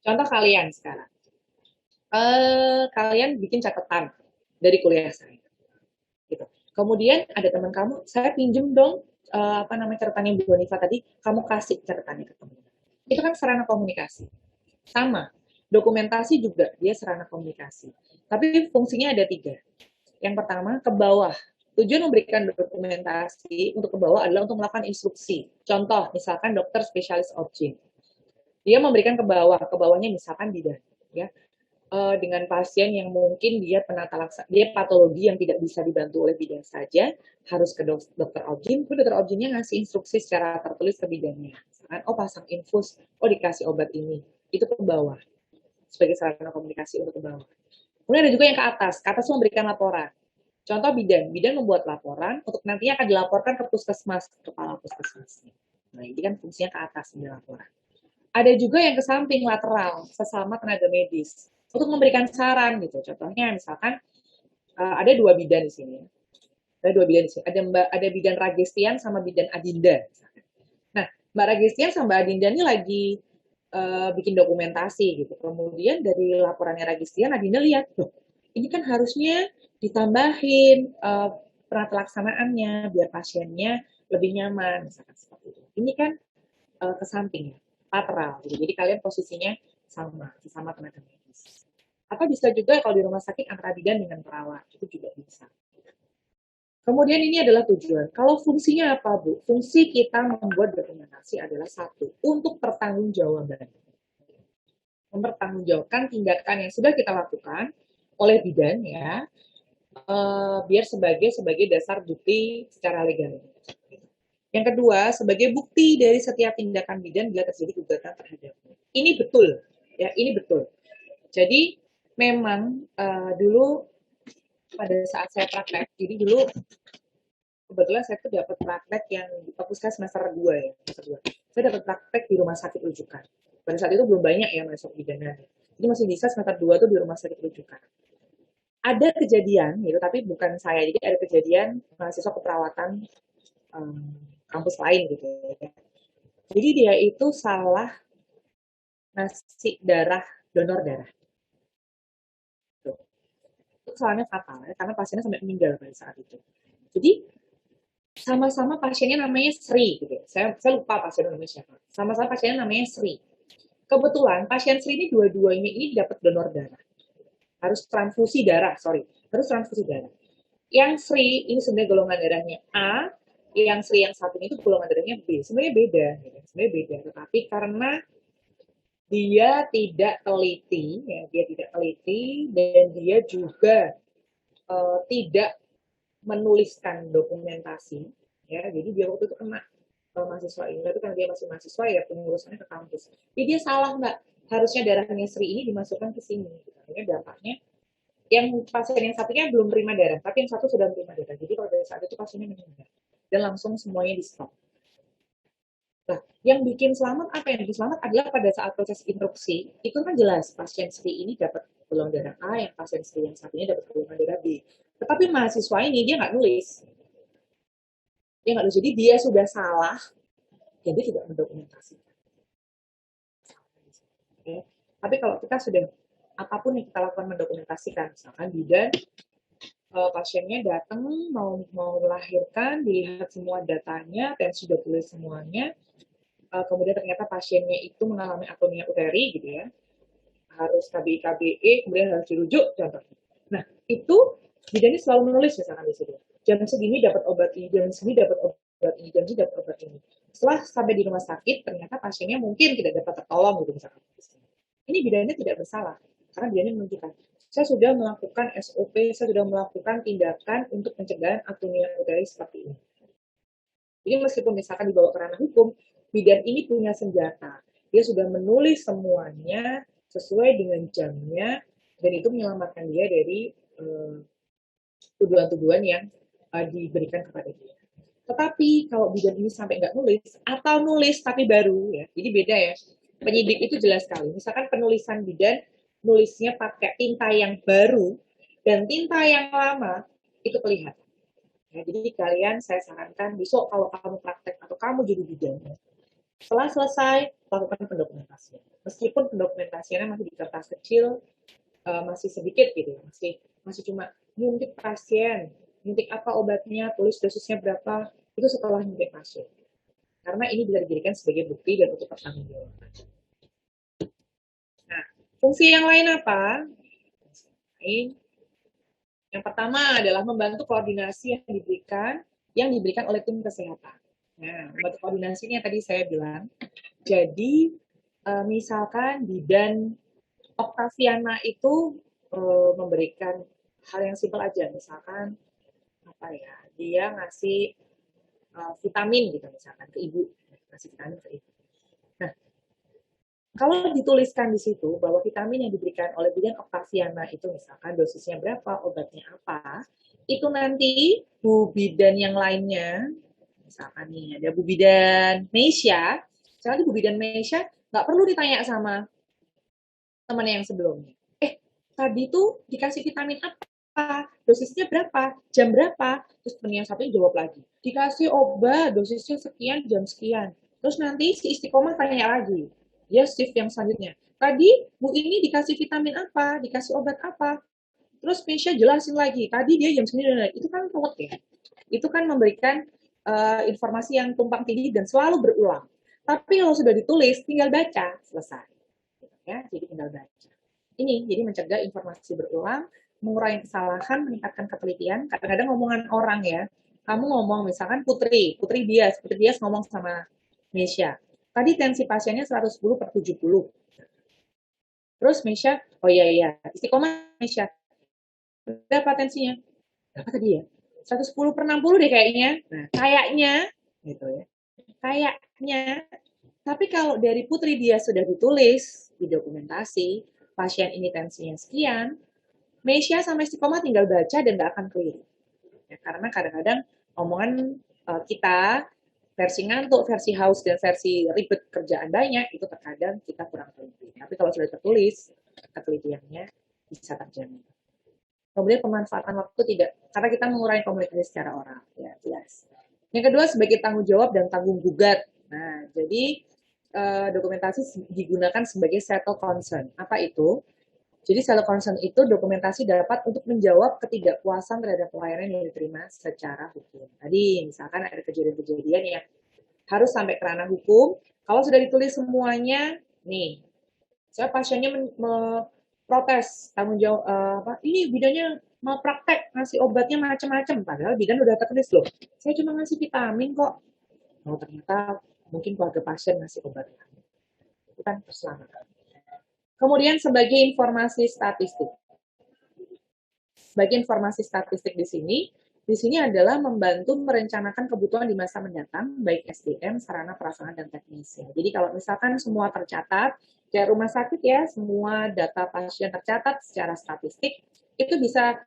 Contoh kalian sekarang. Kalian bikin catatan dari kuliah saya. Gitu. Kemudian ada teman kamu, saya pinjem dong catatannya Bu Hanifa tadi, kamu kasih catatannya ke teman. Itu kan sarana komunikasi. Sama, dokumentasi juga dia sarana komunikasi. Tapi fungsinya ada 3. Yang pertama, ke bawah. Tujuan memberikan dokumentasi untuk ke bawah adalah untuk melakukan instruksi. Contoh, misalkan dokter spesialis objin. Dia memberikan ke bawah, ke bawahnya misalkan bidan, ya. Dengan pasien yang mungkin dia penata laksana, dia patologi yang tidak bisa dibantu oleh bidan saja, harus ke dokter objin, dokter objinnya ngasih instruksi secara tertulis ke bidannya. Misalkan, oh pasang infus, oh dikasih obat ini, itu ke bawah, sebagai sarana komunikasi untuk ke bawah. Kemudian ada juga yang ke atas memberikan laporan. Contoh bidan membuat laporan, untuk nantinya akan dilaporkan ke puskesmas, kepala puskesmasnya. Nah ini kan fungsinya ke atas, memberi laporan. Ada juga yang ke samping, lateral, sesama tenaga medis, untuk memberikan saran gitu. Contohnya misalkan ada 2 bidan di sini. Ada bidan Ragestian sama bidan Adinda. Nah, Mbak Ragestian sama Mbak Adinda ini lagi bikin dokumentasi gitu. Kemudian dari laporannya Ragistian, Adinda lihat, loh, ini kan harusnya ditambahin peran pelaksanaannya biar pasiennya lebih nyaman, misalkan seperti itu. Ini kan ke samping, lateral. Gitu. Jadi kalian posisinya sama tenaga medis. Atau bisa juga kalau di rumah sakit antara bidan dengan perawat, itu juga bisa. Kemudian ini adalah tujuan. Kalau fungsinya apa, Bu? Fungsi kita membuat dokumentasi adalah satu, untuk pertanggungjawaban. Mempertanggungjawabkan tindakan yang sudah kita lakukan oleh bidan ya, biar sebagai dasar bukti secara legal. Yang kedua, sebagai bukti dari setiap tindakan bidan bila terjadi gugatan terhadapnya. Ini betul, ya, ini betul. Jadi memang dulu pada saat saya praktek, jadi dulu kebetulan saya tuh dapat praktek yang waktu saya semester 2 ya, semester 2. Saya dapat praktek di rumah sakit rujukan. Pada saat itu belum banyak ya masuk bidana. Jadi masih bisa semester 2 tuh di rumah sakit rujukan. Ada kejadian gitu, tapi bukan saya. Jadi ada kejadian mahasiswa keperawatan kampus lain gitu ya. Jadi dia itu salah ngasih donor darah. Tuh. Itu soalnya fatal ya, karena pasiennya sampai meninggal pada saat itu. Jadi sama-sama pasiennya namanya Sri gitu. Saya lupa pasiennya namanya siapa. Sama-sama pasiennya namanya Sri. Kebetulan pasien Sri ini dua-duanya ini dapat donor darah. Harus transfusi darah, harus transfusi darah. Yang Sri ini sebenarnya golongan darahnya A, yang Sri yang satu itu golongan darahnya B. Sebenarnya beda, gitu. Sebenarnya beda. Tetapi karena dia tidak teliti, ya, dan dia juga tidak menuliskan dokumentasi, ya, jadi dia waktu itu kena mahasiswa ini, tapi karena dia masih mahasiswa ya pengurusannya ke kampus. Jadi dia salah nggak? Harusnya darahnya Sri ini dimasukkan ke sini. Akhirnya dampaknya, yang pasien yang satunya belum terima darah, tapi yang satu sudah terima darah. Jadi pada saat itu pasiennya meninggal dan langsung semuanya di stop. Nah, yang bikin selamat apa? Yang bikin selamat adalah pada saat proses instruksi, itu kan jelas pasien Sri ini dapat golongan darah A, yang pasien Sri yang satunya dapat golongan darah B. Tetapi mahasiswa ini dia nggak nulis. Jadi dia sudah salah, dan dia tidak mendokumentasikan. Okay. Tapi kalau kita sudah, apapun yang kita lakukan mendokumentasikan, misalkan bidan, pasiennya datang mau melahirkan, dilihat semua datanya, dan sudah tulis semuanya, kemudian ternyata pasiennya itu mengalami atonia uteri, gitu ya, harus KBI-KBE, kemudian harus dirujuk, contohnya. Nah, itu bidannya selalu menulis misalkan di situ. Jam segini dapat obat ini, jam segini dapat obat ini, jam segini dapat obat ini. Setelah sampai di rumah sakit, ternyata pasiennya mungkin tidak dapat tertolong, gitu misalkan. Ini bidannya tidak bersalah, karena bidannya menunjukkan, saya sudah melakukan SOP, saya sudah melakukan tindakan untuk pencegahan atonia uteri seperti ini. Jadi meskipun misalkan dibawa ke ranah hukum, bidan ini punya senjata. Dia sudah menulis semuanya sesuai dengan jamnya, dan itu menyelamatkan dia dari tuduhan-tuduhan yang diberikan kepada dia. Tetapi kalau bidan ini sampai nggak nulis, atau nulis tapi baru, ya, jadi beda ya. Penyidik itu jelas sekali. Misalkan penulisan bidan, nulisnya pakai tinta yang baru, dan tinta yang lama, itu kelihatan. Ya, jadi kalian saya sarankan besok kalau kamu praktek atau kamu jadi bidan, setelah selesai lakukan pendokumentasian. Meskipun pendokumentasiannya masih di kertas kecil, masih sedikit gitu, masih cuma nyuntik pasien, nyuntik apa obatnya, tulis dosisnya berapa, itu setelah nyuntik pasien. Karena ini bisa dijadikan sebagai bukti dan untuk pertanggungjawaban. Nah, fungsi yang lain apa? Yang pertama adalah membantu koordinasi yang diberikan oleh tim kesehatan. Nah, membantu koordinasinya tadi saya bilang. Jadi, misalkan bidan Octaviana itu memberikan hal yang simpel aja, misalkan apa ya, dia ngasih vitamin gitu misalkan ke ibu, ngasih vitamin ke ibu. Nah, kalau dituliskan di situ bahwa vitamin yang diberikan oleh bidan Octaviana itu misalkan dosisnya berapa, obatnya apa, itu nanti Bu Bidan yang lainnya, misalkan nih ada Bu Bidan Meisha, misalkan Bu Bidan Meisha nggak perlu ditanya sama teman yang sebelumnya. Tadi tuh dikasih vitamin apa, dosisnya berapa, jam berapa, terus teman yang satunya jawab lagi. Dikasih obat, dosisnya sekian, jam sekian. Terus nanti si istiqomah tanya lagi, dia shift yang selanjutnya. Tadi Bu ini dikasih vitamin apa, dikasih obat apa, terus Misha jelasin lagi, tadi dia jam 9, itu kan ruwet ya. Itu kan memberikan informasi yang tumpang tindih dan selalu berulang. Tapi kalau sudah ditulis, tinggal baca, selesai. Ya, jadi tinggal baca. Ini jadi mencegah informasi berulang, mengurangi kesalahan, meningkatkan ketelitian. Kadang-kadang omongan orang ya, kamu ngomong misalkan Putri Dias ngomong sama Misha. Tadi tensi pasiennya 110/70. Terus Misha, oh iya, istiqomah Misha. Berapa tensinya? Berapa tadi ya? 110/60 deh kayaknya. Nah, kayaknya gitu ya. Kayaknya. Tapi kalau dari Putri dia sudah ditulis di dokumentasi, pasien ini tensinya sekian, Meisha sama istiqomah tinggal baca dan nggak akan keliru. Ya, karena kadang-kadang omongan kita versi ngantuk, versi haus, dan versi ribet kerjaan banyak, itu terkadang kita kurang teliti. Tapi kalau sudah tertulis, ketelitiannya bisa terjamin. Kemudian pemanfaatan waktu tidak, karena kita mengurangi komunikasi secara oral, ya jelas. Yang kedua sebagai tanggung jawab dan tanggung gugat. Nah, jadi dokumentasi digunakan sebagai settle concern. Apa itu? Jadi settle concern itu dokumentasi dapat untuk menjawab ketidakpuasan terhadap pelayanan yang diterima secara hukum. Tadi misalkan ada kejadian-kejadian yang harus sampai ke ranah hukum. Kalau sudah ditulis semuanya, nih, saya pasiennya protes tanggung jawab ini bidannya mau praktek ngasih obatnya macam-macam, padahal bidan udah tertulis loh, saya cuma ngasih vitamin kok. Oh ternyata mungkin keluarga pasien ngasih obat itu kan keselamatan. Kemudian sebagai informasi statistik di sini adalah membantu merencanakan kebutuhan di masa mendatang, baik SDM, sarana, prasarana, dan teknisnya. Jadi kalau misalkan semua tercatat, kayak rumah sakit ya, semua data pasien tercatat secara statistik, itu bisa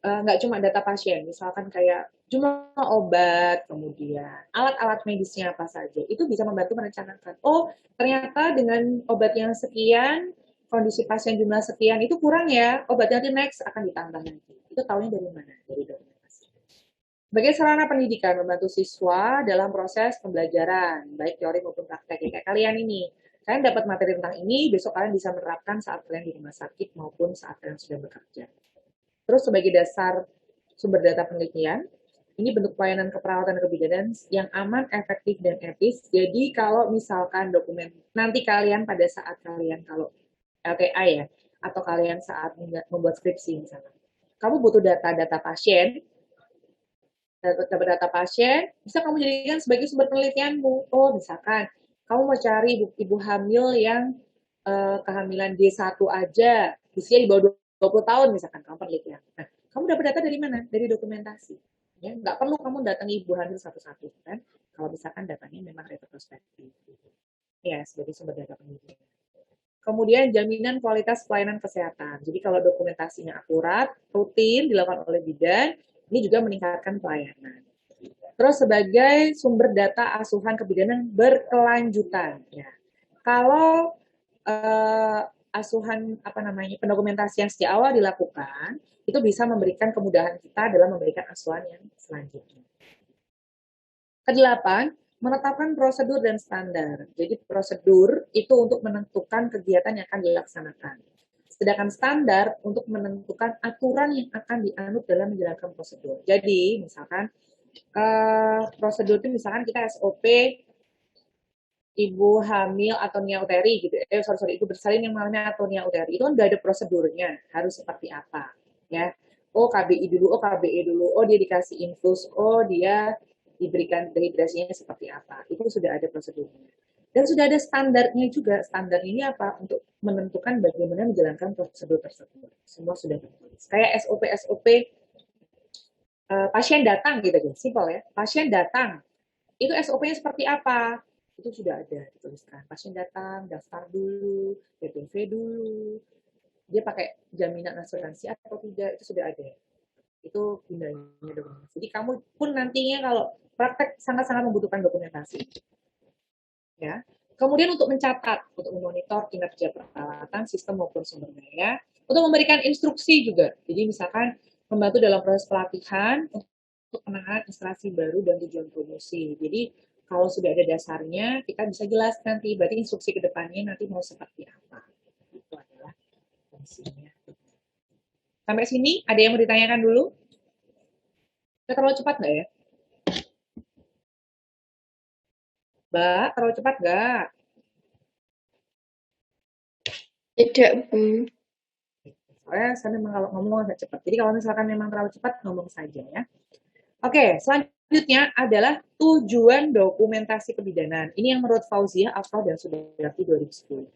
nggak cuma data pasien, misalkan kayak jumlah obat, kemudian alat-alat medisnya apa saja, itu bisa membantu merencanakan, oh ternyata dengan obat yang sekian, kondisi pasien jumlah sekian, itu kurang ya, obatnya nanti next akan ditambah lagi. Itu tahunya dari mana? Dari dokumentasi. Sebagai sarana pendidikan, membantu siswa dalam proses pembelajaran, baik teori maupun praktek. Kayak kalian ini, kalian dapat materi tentang ini, besok kalian bisa menerapkan saat kalian di rumah sakit maupun saat kalian sudah bekerja. Terus sebagai dasar sumber data penelitian, ini bentuk pelayanan keperawatan dan kebidanan yang aman, efektif, dan etis. Jadi kalau misalkan dokumen, nanti kalian pada saat kalian kalau LTA ya, atau kalian saat membuat skripsi misalnya, kamu butuh data pasien, bisa kamu jadikan sebagai sumber penelitianmu. Oh, misalkan kamu mau cari ibu hamil yang kehamilan D1 aja, usia di bawah 20 tahun misalkan kamu penelitian. Nah, kamu dapat data dari mana? Dari dokumentasi. Ya, nggak perlu kamu datangi ibu hamil satu-satu kan. Kalau misalkan datanya memang retrospektif. Ya, sebagai sumber data penelitian. Kemudian jaminan kualitas pelayanan kesehatan. Jadi kalau dokumentasinya akurat, rutin dilakukan oleh bidan, ini juga meningkatkan pelayanan. Terus sebagai sumber data asuhan kebidanan berkelanjutan. Ya. Kalau asuhan pendokumentasian sejak awal dilakukan, itu bisa memberikan kemudahan kita dalam memberikan asuhan yang selanjutnya. Kedelapan, menetapkan prosedur dan standar. Jadi prosedur itu untuk menentukan kegiatan yang akan dilaksanakan. Sedangkan standar untuk menentukan aturan yang akan dianut dalam menjalankan prosedur. Jadi misalkan prosedur itu misalkan kita SOP ibu hamil atau uteri gitu. Ibu bersalin yang namanya atonia uteri. Itu kan udah ada prosedurnya, harus seperti apa, ya. Oh, KBI dulu, oh KBE dulu, oh dia dikasih infus, oh dia diberikan dehidrasinya seperti apa. Itu sudah ada prosedurnya. Dan sudah ada standarnya juga. Standar ini apa? Untuk menentukan bagaimana menjalankan prosedur tersebut. Semua sudah ditulis. Kayak SOP pasien datang gitu aja, simpel ya. Pasien datang, itu SOP-nya seperti apa? Itu sudah ada dituliskan. Pasien datang, daftar dulu, PPV dulu, dia pakai jaminan asuransi atau tidak, itu sudah ada. Itu gunanya dokumentasi. Jadi kamu pun nantinya kalau praktek sangat-sangat membutuhkan dokumentasi. Ya. Kemudian untuk mencatat, untuk memonitor kinerja peralatan, sistem maupun sumber daya, untuk memberikan instruksi juga. Jadi misalkan membantu dalam proses pelatihan untuk penanganan instalasi baru dan tujuan promosi. Jadi Kalau sudah ada dasarnya, kita bisa jelas nanti. Berarti instruksi ke depannya nanti mau seperti apa. Itu adalah fungsinya. Sampai sini, ada yang mau ditanyakan dulu? Kita terlalu cepat nggak ya? Mbak, terlalu cepat nggak? Tidak, Bu. Soalnya saya memang kalau ngomong agak cepat. Jadi kalau misalkan memang terlalu cepat, ngomong saja ya. Oke, selanjutnya adalah tujuan dokumentasi kebidanan. Ini yang menurut Fauziah, Afroh, dan Sudarti 2010.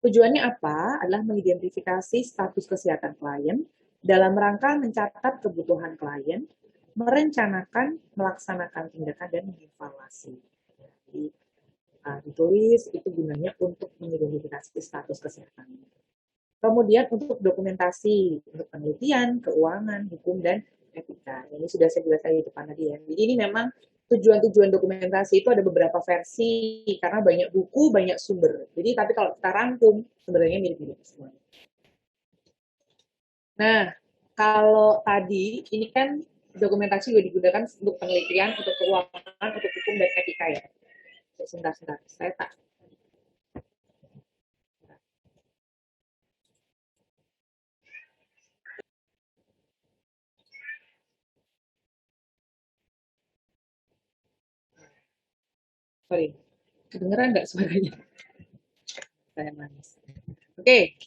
Tujuannya apa? Adalah mengidentifikasi status kesehatan klien dalam rangka mencatat kebutuhan klien, merencanakan, melaksanakan tindakan, dan mengevaluasi. Jadi, ditulis itu gunanya untuk mengidentifikasi status kesehatan. Kemudian untuk dokumentasi, untuk penelitian, keuangan, hukum, dan etika. Ini sudah saya jelaskan di depan tadi ya. Jadi ini memang tujuan-tujuan dokumentasi itu ada beberapa versi, karena banyak buku, banyak sumber. Jadi tapi kalau kita rangkum, sebenarnya mirip-mirip semua. Nah, kalau tadi, ini kan dokumentasi juga digunakan untuk penelitian, untuk keuangan, untuk hukum, dan etika ya. Sebentar, saya tak sorry, kedengeran nggak suaranya? Saya manis. Oke,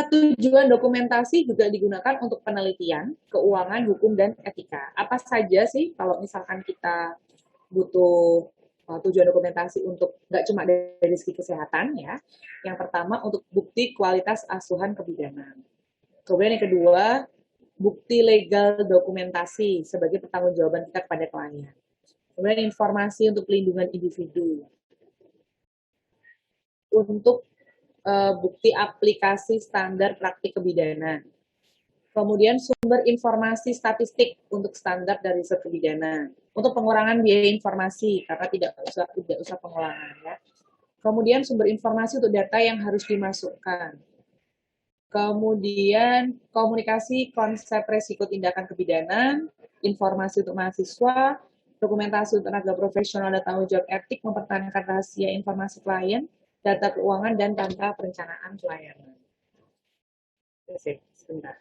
tujuan dokumentasi juga digunakan untuk penelitian, keuangan, hukum, dan etika. Apa saja sih kalau misalkan kita butuh tujuan dokumentasi untuk nggak cuma dari segi kesehatan ya. Yang pertama untuk bukti kualitas asuhan kebidanan. Kemudian yang kedua, bukti legal dokumentasi sebagai pertanggungjawaban kita kepada klien. Kemudian informasi untuk pelindungan individu. Untuk bukti aplikasi standar praktik kebidanan. Kemudian sumber informasi statistik untuk standar dari riset kebidanan. Untuk pengurangan biaya informasi karena tidak usah pengulangan ya. Kemudian sumber informasi untuk data yang harus dimasukkan. Kemudian komunikasi konsep resiko tindakan kebidanan, informasi untuk mahasiswa, dokumentasi untuk tenaga profesional dan tanggung jawab etik, mempertahankan rahasia informasi klien, data keuangan, dan tanpa perencanaan pelayanan. Sebentar.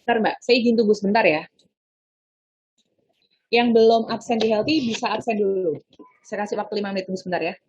Bentar Mbak, saya izin tunggu sebentar ya. Yang belum absen di Healthy bisa absen dulu. Saya kasih waktu 5 menit, tunggu sebentar ya.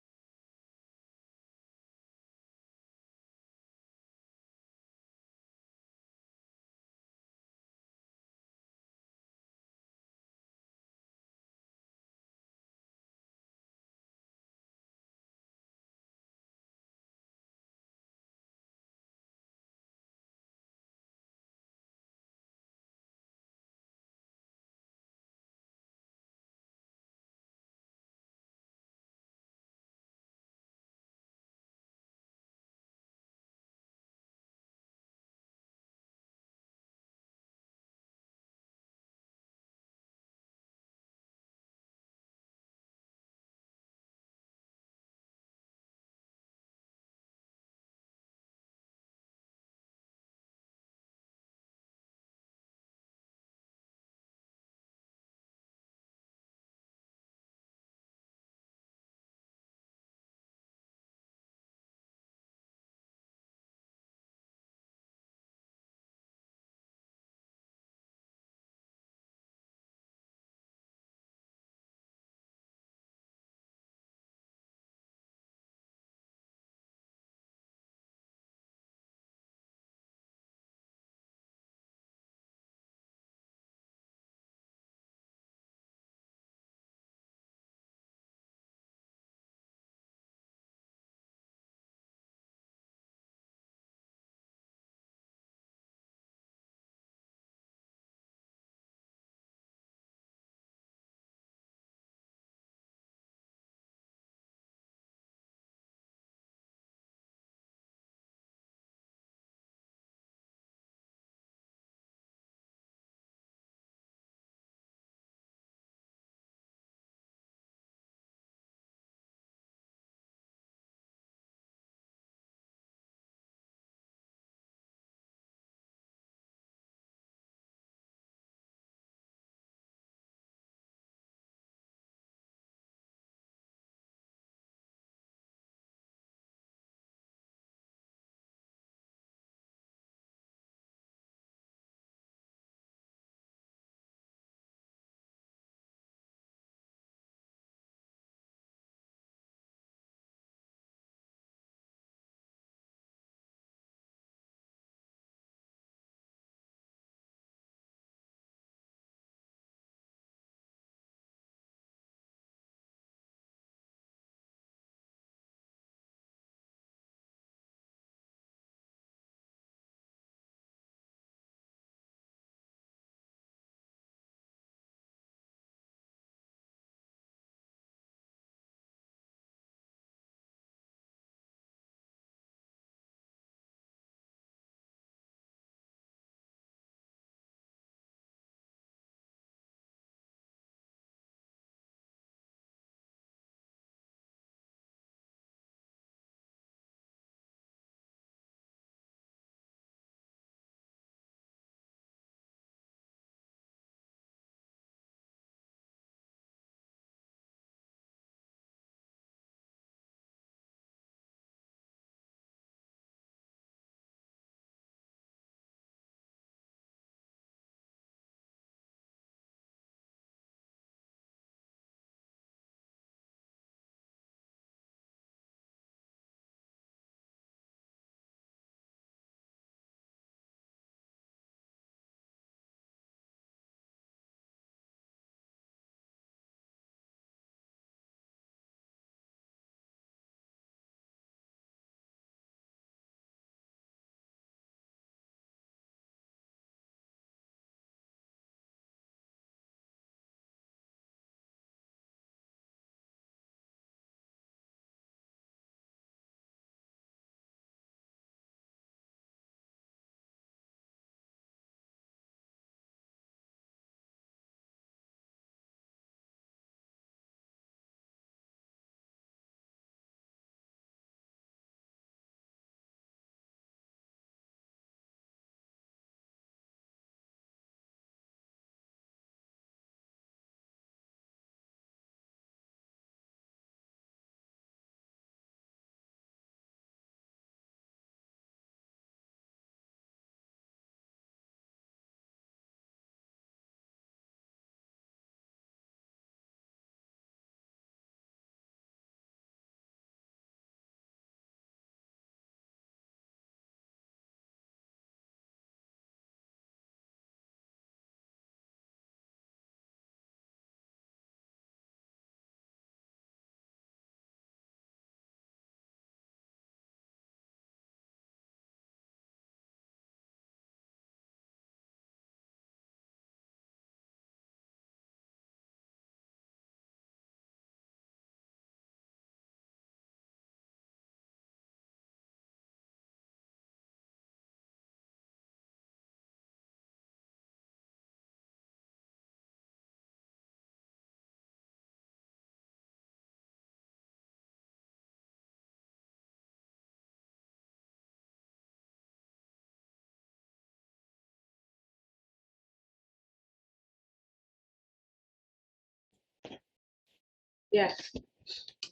Ya,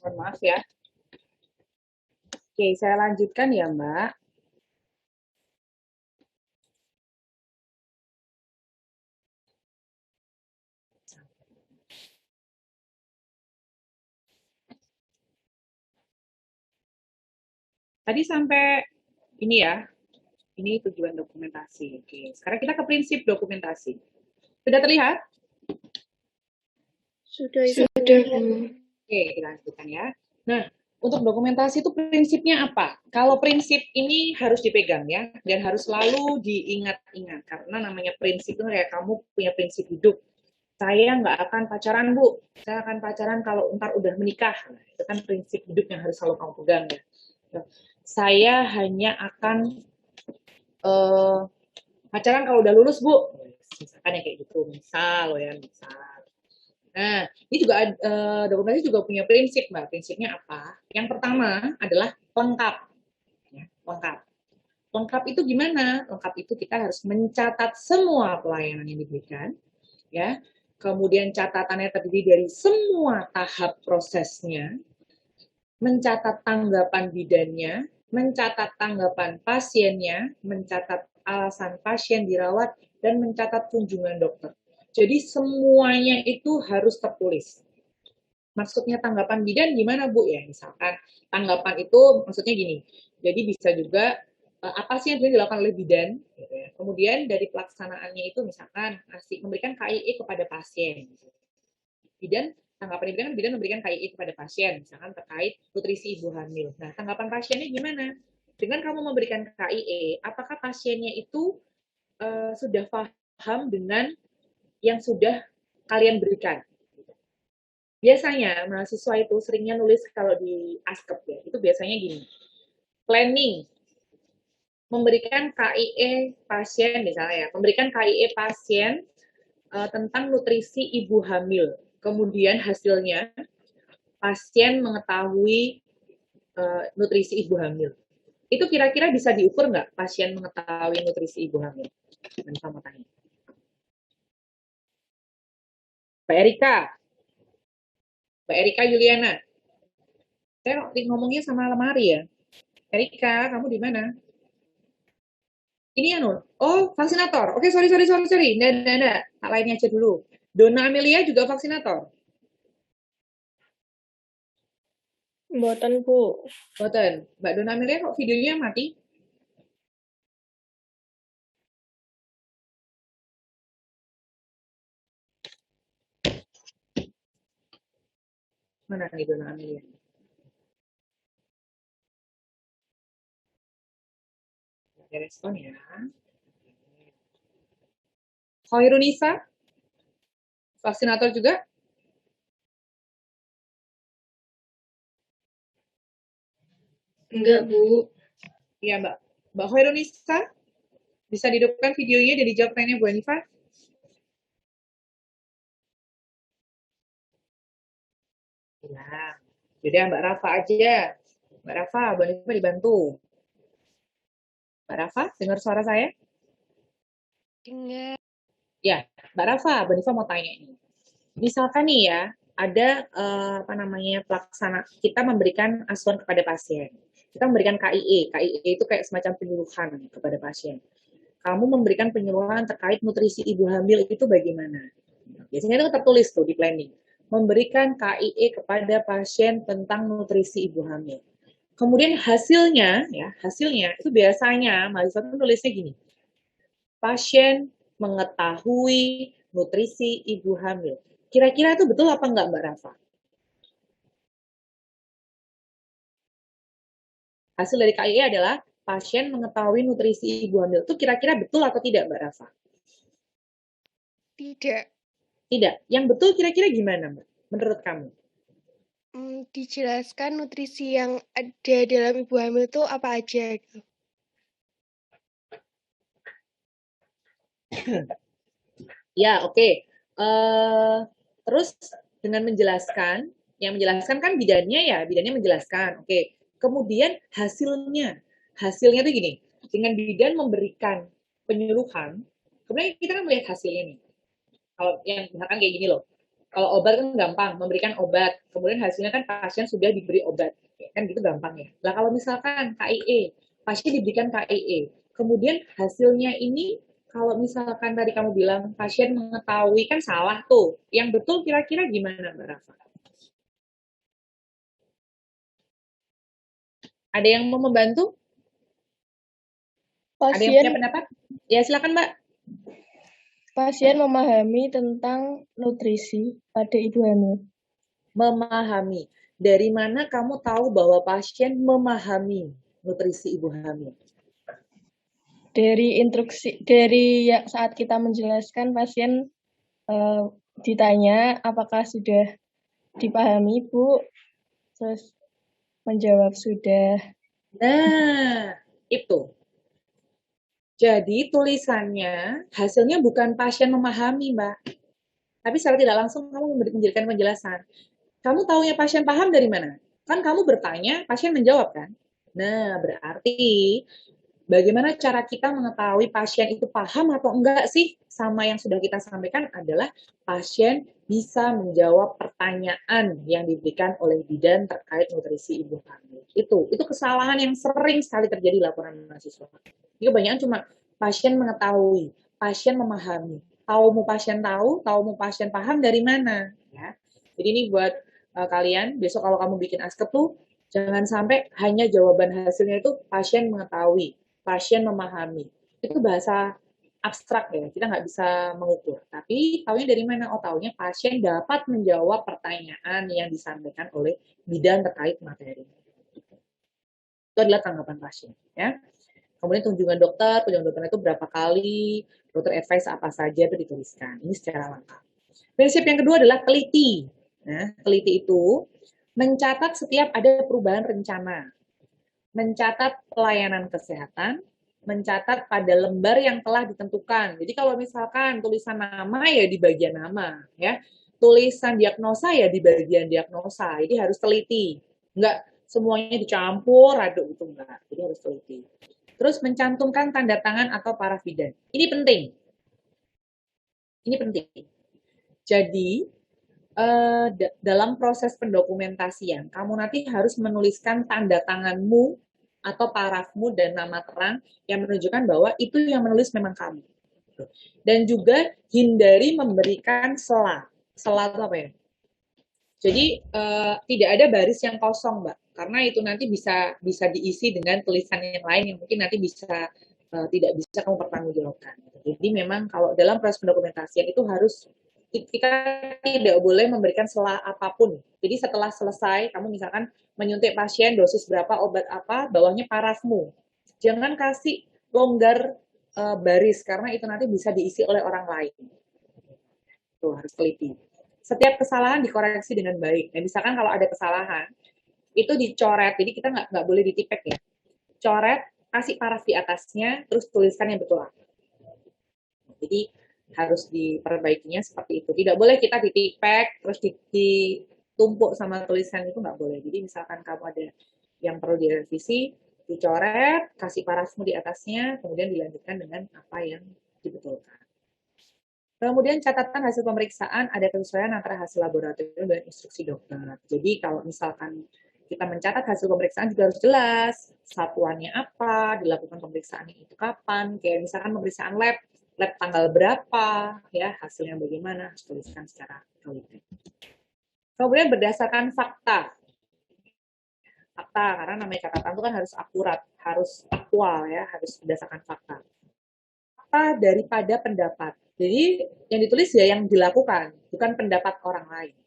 mohon maaf ya. Oke, saya lanjutkan ya, Mbak. Tadi sampai ini ya, ini tujuan dokumentasi. Oke, sekarang kita ke prinsip dokumentasi. Sudah terlihat? Sudah, Ibu. Sudah, Bu. Oke, kita lanjutkan ya. Nah, untuk dokumentasi itu prinsipnya apa? Kalau prinsip ini harus dipegang ya, dan harus selalu diingat-ingat. Karena namanya prinsip itu kayak kamu punya prinsip hidup. Saya nggak akan pacaran, Bu. Saya akan pacaran kalau ntar udah menikah. Nah, itu kan prinsip hidup yang harus selalu kamu pegang ya. Saya hanya akan pacaran kalau udah lulus, Bu. Misalkan ya kayak gitu. Misal ya, misal. Nah, ini juga dokumentasi juga punya prinsip, Mbak. Prinsipnya apa? Yang pertama adalah lengkap. Ya, lengkap. Lengkap itu gimana? Lengkap itu kita harus mencatat semua pelayanan yang diberikan, ya. Kemudian catatannya terdiri dari semua tahap prosesnya, mencatat tanggapan bidannya, mencatat tanggapan pasiennya, mencatat alasan pasien dirawat, dan mencatat kunjungan dokter. Jadi semuanya itu harus tertulis. Maksudnya tanggapan bidan gimana, Bu? Ya, misalkan tanggapan itu maksudnya gini. Jadi bisa juga apa sih yang dilakukan oleh bidan? Gitu ya. Kemudian dari pelaksanaannya itu misalkan memberikan KIE kepada pasien. Bidan, tanggapan bidan memberikan KIE kepada pasien, misalkan terkait nutrisi ibu hamil. Nah, tanggapan pasiennya gimana? Dengan kamu memberikan KIE, apakah pasiennya itu sudah paham dengan yang sudah kalian berikan? Biasanya mahasiswa itu seringnya nulis kalau di Askep ya, itu biasanya gini, planning, memberikan KIE pasien misalnya ya, memberikan KIE pasien tentang nutrisi ibu hamil. Kemudian hasilnya pasien mengetahui nutrisi ibu hamil. Itu kira-kira bisa diukur nggak pasien mengetahui nutrisi ibu hamil? Menurut mau tanya. Mbak Erika, Mbak Erika Yuliana. Saya ngomongnya sama lemari ya. Erika, kamu di mana? Ini ya Nur. Oh, vaksinator. Oke, sorry. Nggak. Tak lainnya aja dulu. Dona Amelia juga vaksinator. Mboten, Bu. Boten. Mbak Dona Amelia kok videonya mati? Mana nih Dona Amelia? Ada respon ya. Khairunisa, vaksinator juga? Enggak, Bu. Iya, Mbak. Mbak Khairunisa, bisa dihidupkan videonya dan dijawab pertanyaannya Bu Hanifa? Ya. Jadi Mbak Rafa aja. Mbak Rafa, Bu Hanifa dibantu. Mbak Rafa, dengar suara saya? Dengar. Ya, Mbak Rafa, Bu Hanifa mau tanya ini. Misalkan nih ya, ada pelaksana, kita memberikan asuhan kepada pasien. Kita memberikan KIE. KIE itu kayak semacam penyuluhan kepada pasien. Kamu memberikan penyuluhan terkait nutrisi ibu hamil itu bagaimana? Biasanya itu tertulis tuh di planning. Memberikan KIE kepada pasien tentang nutrisi ibu hamil. Kemudian hasilnya itu biasanya mahasiswa itu nulisnya gini. Pasien mengetahui nutrisi ibu hamil. Kira-kira itu betul apa enggak Mbak Rafa? Hasil dari KIE adalah pasien mengetahui nutrisi ibu hamil. Itu kira-kira betul atau tidak Mbak Rafa? Tidak. Tidak. Yang betul kira-kira gimana Mbak? Menurut kamu? Dijelaskan nutrisi yang ada dalam ibu hamil itu apa aja gitu. Ya, oke. Terus dengan menjelaskan, yang menjelaskan kan bidannya menjelaskan. Oke. Kemudian hasilnya itu gini, dengan bidan memberikan penyuluhan, kemudian kita kan melihat hasilnya nih. Kalau yang misalkan kayak gini loh, Kalau obat kan gampang, memberikan obat. Kemudian hasilnya kan pasien sudah diberi obat. Kan gitu gampang ya. Nah kalau misalkan KIE, pasien diberikan KIE. Kemudian hasilnya ini, kalau misalkan tadi kamu bilang pasien mengetahui, kan salah tuh. Yang betul kira-kira gimana Mbak Rafa? Ada yang mau membantu? Ada yang punya Pasien pendapat? Ya silakan Mbak. pasien memahami tentang nutrisi pada ibu hamil. Memahami. Dari mana kamu tahu bahwa pasien memahami nutrisi ibu hamil? Dari instruksi dari saat kita menjelaskan pasien ditanya apakah sudah dipahami Bu, terus menjawab sudah. Nah, itu. Jadi tulisannya, hasilnya bukan pasien memahami, Mbak. Tapi secara tidak langsung kamu memberikan penjelasan. Kamu taunya pasien paham dari mana? Kan kamu bertanya, pasien menjawab kan? Nah, berarti bagaimana cara kita mengetahui pasien itu paham atau enggak sih sama yang sudah kita sampaikan adalah pasien bisa menjawab pertanyaan yang diberikan oleh bidan terkait nutrisi ibu hamil. Itu kesalahan yang sering sekali terjadi di laporan mahasiswa. Jadi kebanyakan cuma pasien mengetahui, pasien memahami. Tahu mau pasien paham dari mana? Ya. Jadi ini buat kalian, besok kalau kamu bikin askep tuh, jangan sampai hanya jawaban hasilnya itu pasien mengetahui, pasien memahami. Itu bahasa abstrak ya, kita nggak bisa mengukur. Tapi taunya dari mana? Oh, taunya pasien dapat menjawab pertanyaan yang disampaikan oleh bidan terkait materi. Itu adalah tanggapan pasien. Ya. Kemudian kunjungan dokter itu berapa kali, dokter advice apa saja itu dituliskan. Ini secara lengkap. Prinsip yang kedua adalah teliti. Nah, teliti itu mencatat setiap ada perubahan rencana, mencatat pelayanan kesehatan, mencatat pada lembar yang telah ditentukan. Jadi kalau misalkan tulisan nama ya di bagian nama, ya. Tulisan diagnosa ya di bagian diagnosa. Jadi harus teliti. Enggak semuanya dicampur aduk itu enggak. Jadi harus teliti. Terus mencantumkan tanda tangan atau paraf bidan. Ini penting. Ini penting. Jadi, dalam proses pendokumentasian, kamu nanti harus menuliskan tanda tanganmu atau parafmu dan nama terang yang menunjukkan bahwa itu yang menulis memang kamu. Dan juga hindari memberikan sela. Sela itu apa ya? Jadi, tidak ada baris yang kosong, Mbak. Karena itu nanti bisa diisi dengan tulisan yang lain yang mungkin nanti bisa tidak bisa kamu pertanggungjawabkan. Jadi memang kalau dalam proses pendokumentasian itu harus kita tidak boleh memberikan sela apapun. Jadi setelah selesai, kamu misalkan menyuntik pasien dosis berapa, obat apa, bawahnya parafmu. Jangan kasih longgar baris karena itu nanti bisa diisi oleh orang lain. Tuh harus teliti. Setiap kesalahan dikoreksi dengan baik. Nah, misalkan kalau ada kesalahan, itu dicoret, jadi kita nggak boleh ditipek ya. Coret, kasih paraf di atasnya, terus tuliskan yang betul. Jadi harus diperbaikinya seperti itu. Tidak boleh kita ditipek, terus ditumpuk sama tulisan itu nggak boleh. Jadi misalkan kamu ada yang perlu direvisi, dicoret, kasih parafmu di atasnya, kemudian dilanjutkan dengan apa yang dibetulkan. Kemudian catatan hasil pemeriksaan ada kesesuaian antara hasil laboratorium dan instruksi dokter. Jadi kalau misalkan kita mencatat hasil pemeriksaan juga harus jelas satuannya apa, dilakukan pemeriksaannya itu kapan, kayak misalkan pemeriksaan lab tanggal berapa, ya hasilnya bagaimana, harus tuliskan secara teliti. Kemudian berdasarkan fakta, karena namanya catatan itu kan harus akurat, harus aktual ya, harus berdasarkan fakta. Fakta daripada pendapat. Jadi yang ditulis ya yang dilakukan, bukan pendapat orang lain.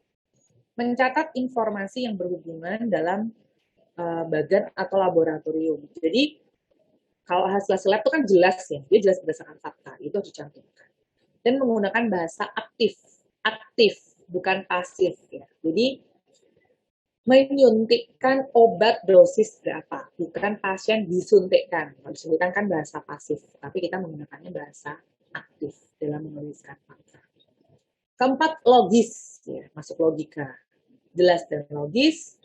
Mencatat informasi yang berhubungan dalam bagan atau laboratorium. Jadi kalau hasil lab itu kan jelas ya, dia jelas berdasarkan fakta, itu harus dicantumkan. Dan menggunakan bahasa aktif, bukan pasif ya. Jadi menyuntikkan obat dosis berapa, bukan pasien disuntikkan. Kalau disuntikkan kan bahasa pasif, tapi kita menggunakannya bahasa aktif dalam menuliskan fakta. Keempat, logis, ya, masuk logika. Jelas dan logis,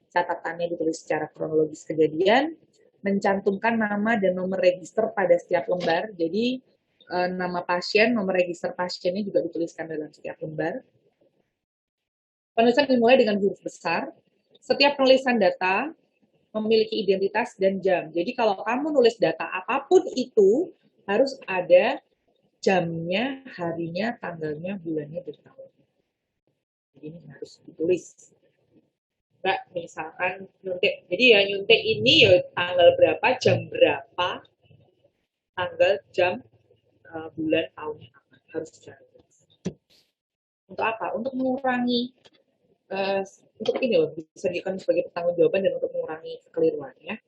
catatannya ditulis secara kronologis kejadian, mencantumkan nama dan nomor register pada setiap lembar. Jadi nama pasien, nomor register pasiennya juga dituliskan dalam setiap lembar. Penulisan dimulai dengan huruf besar. Setiap penulisan data memiliki identitas dan jam. Jadi kalau kamu nulis data apapun itu, harus ada jamnya, harinya, tanggalnya, bulannya, dan tahunnya. Jadi ini harus ditulis. Mbak, misalkan nyuntik. Jadi ya nyuntik ini ya tanggal berapa, jam berapa, tanggal, jam, bulan, tahunnya apa. Harus jelas. Untuk apa? Untuk mengurangi untuk ini loh, bisa dijadikan sebagai pertanggungjawaban dan untuk mengurangi kekeliruan ya.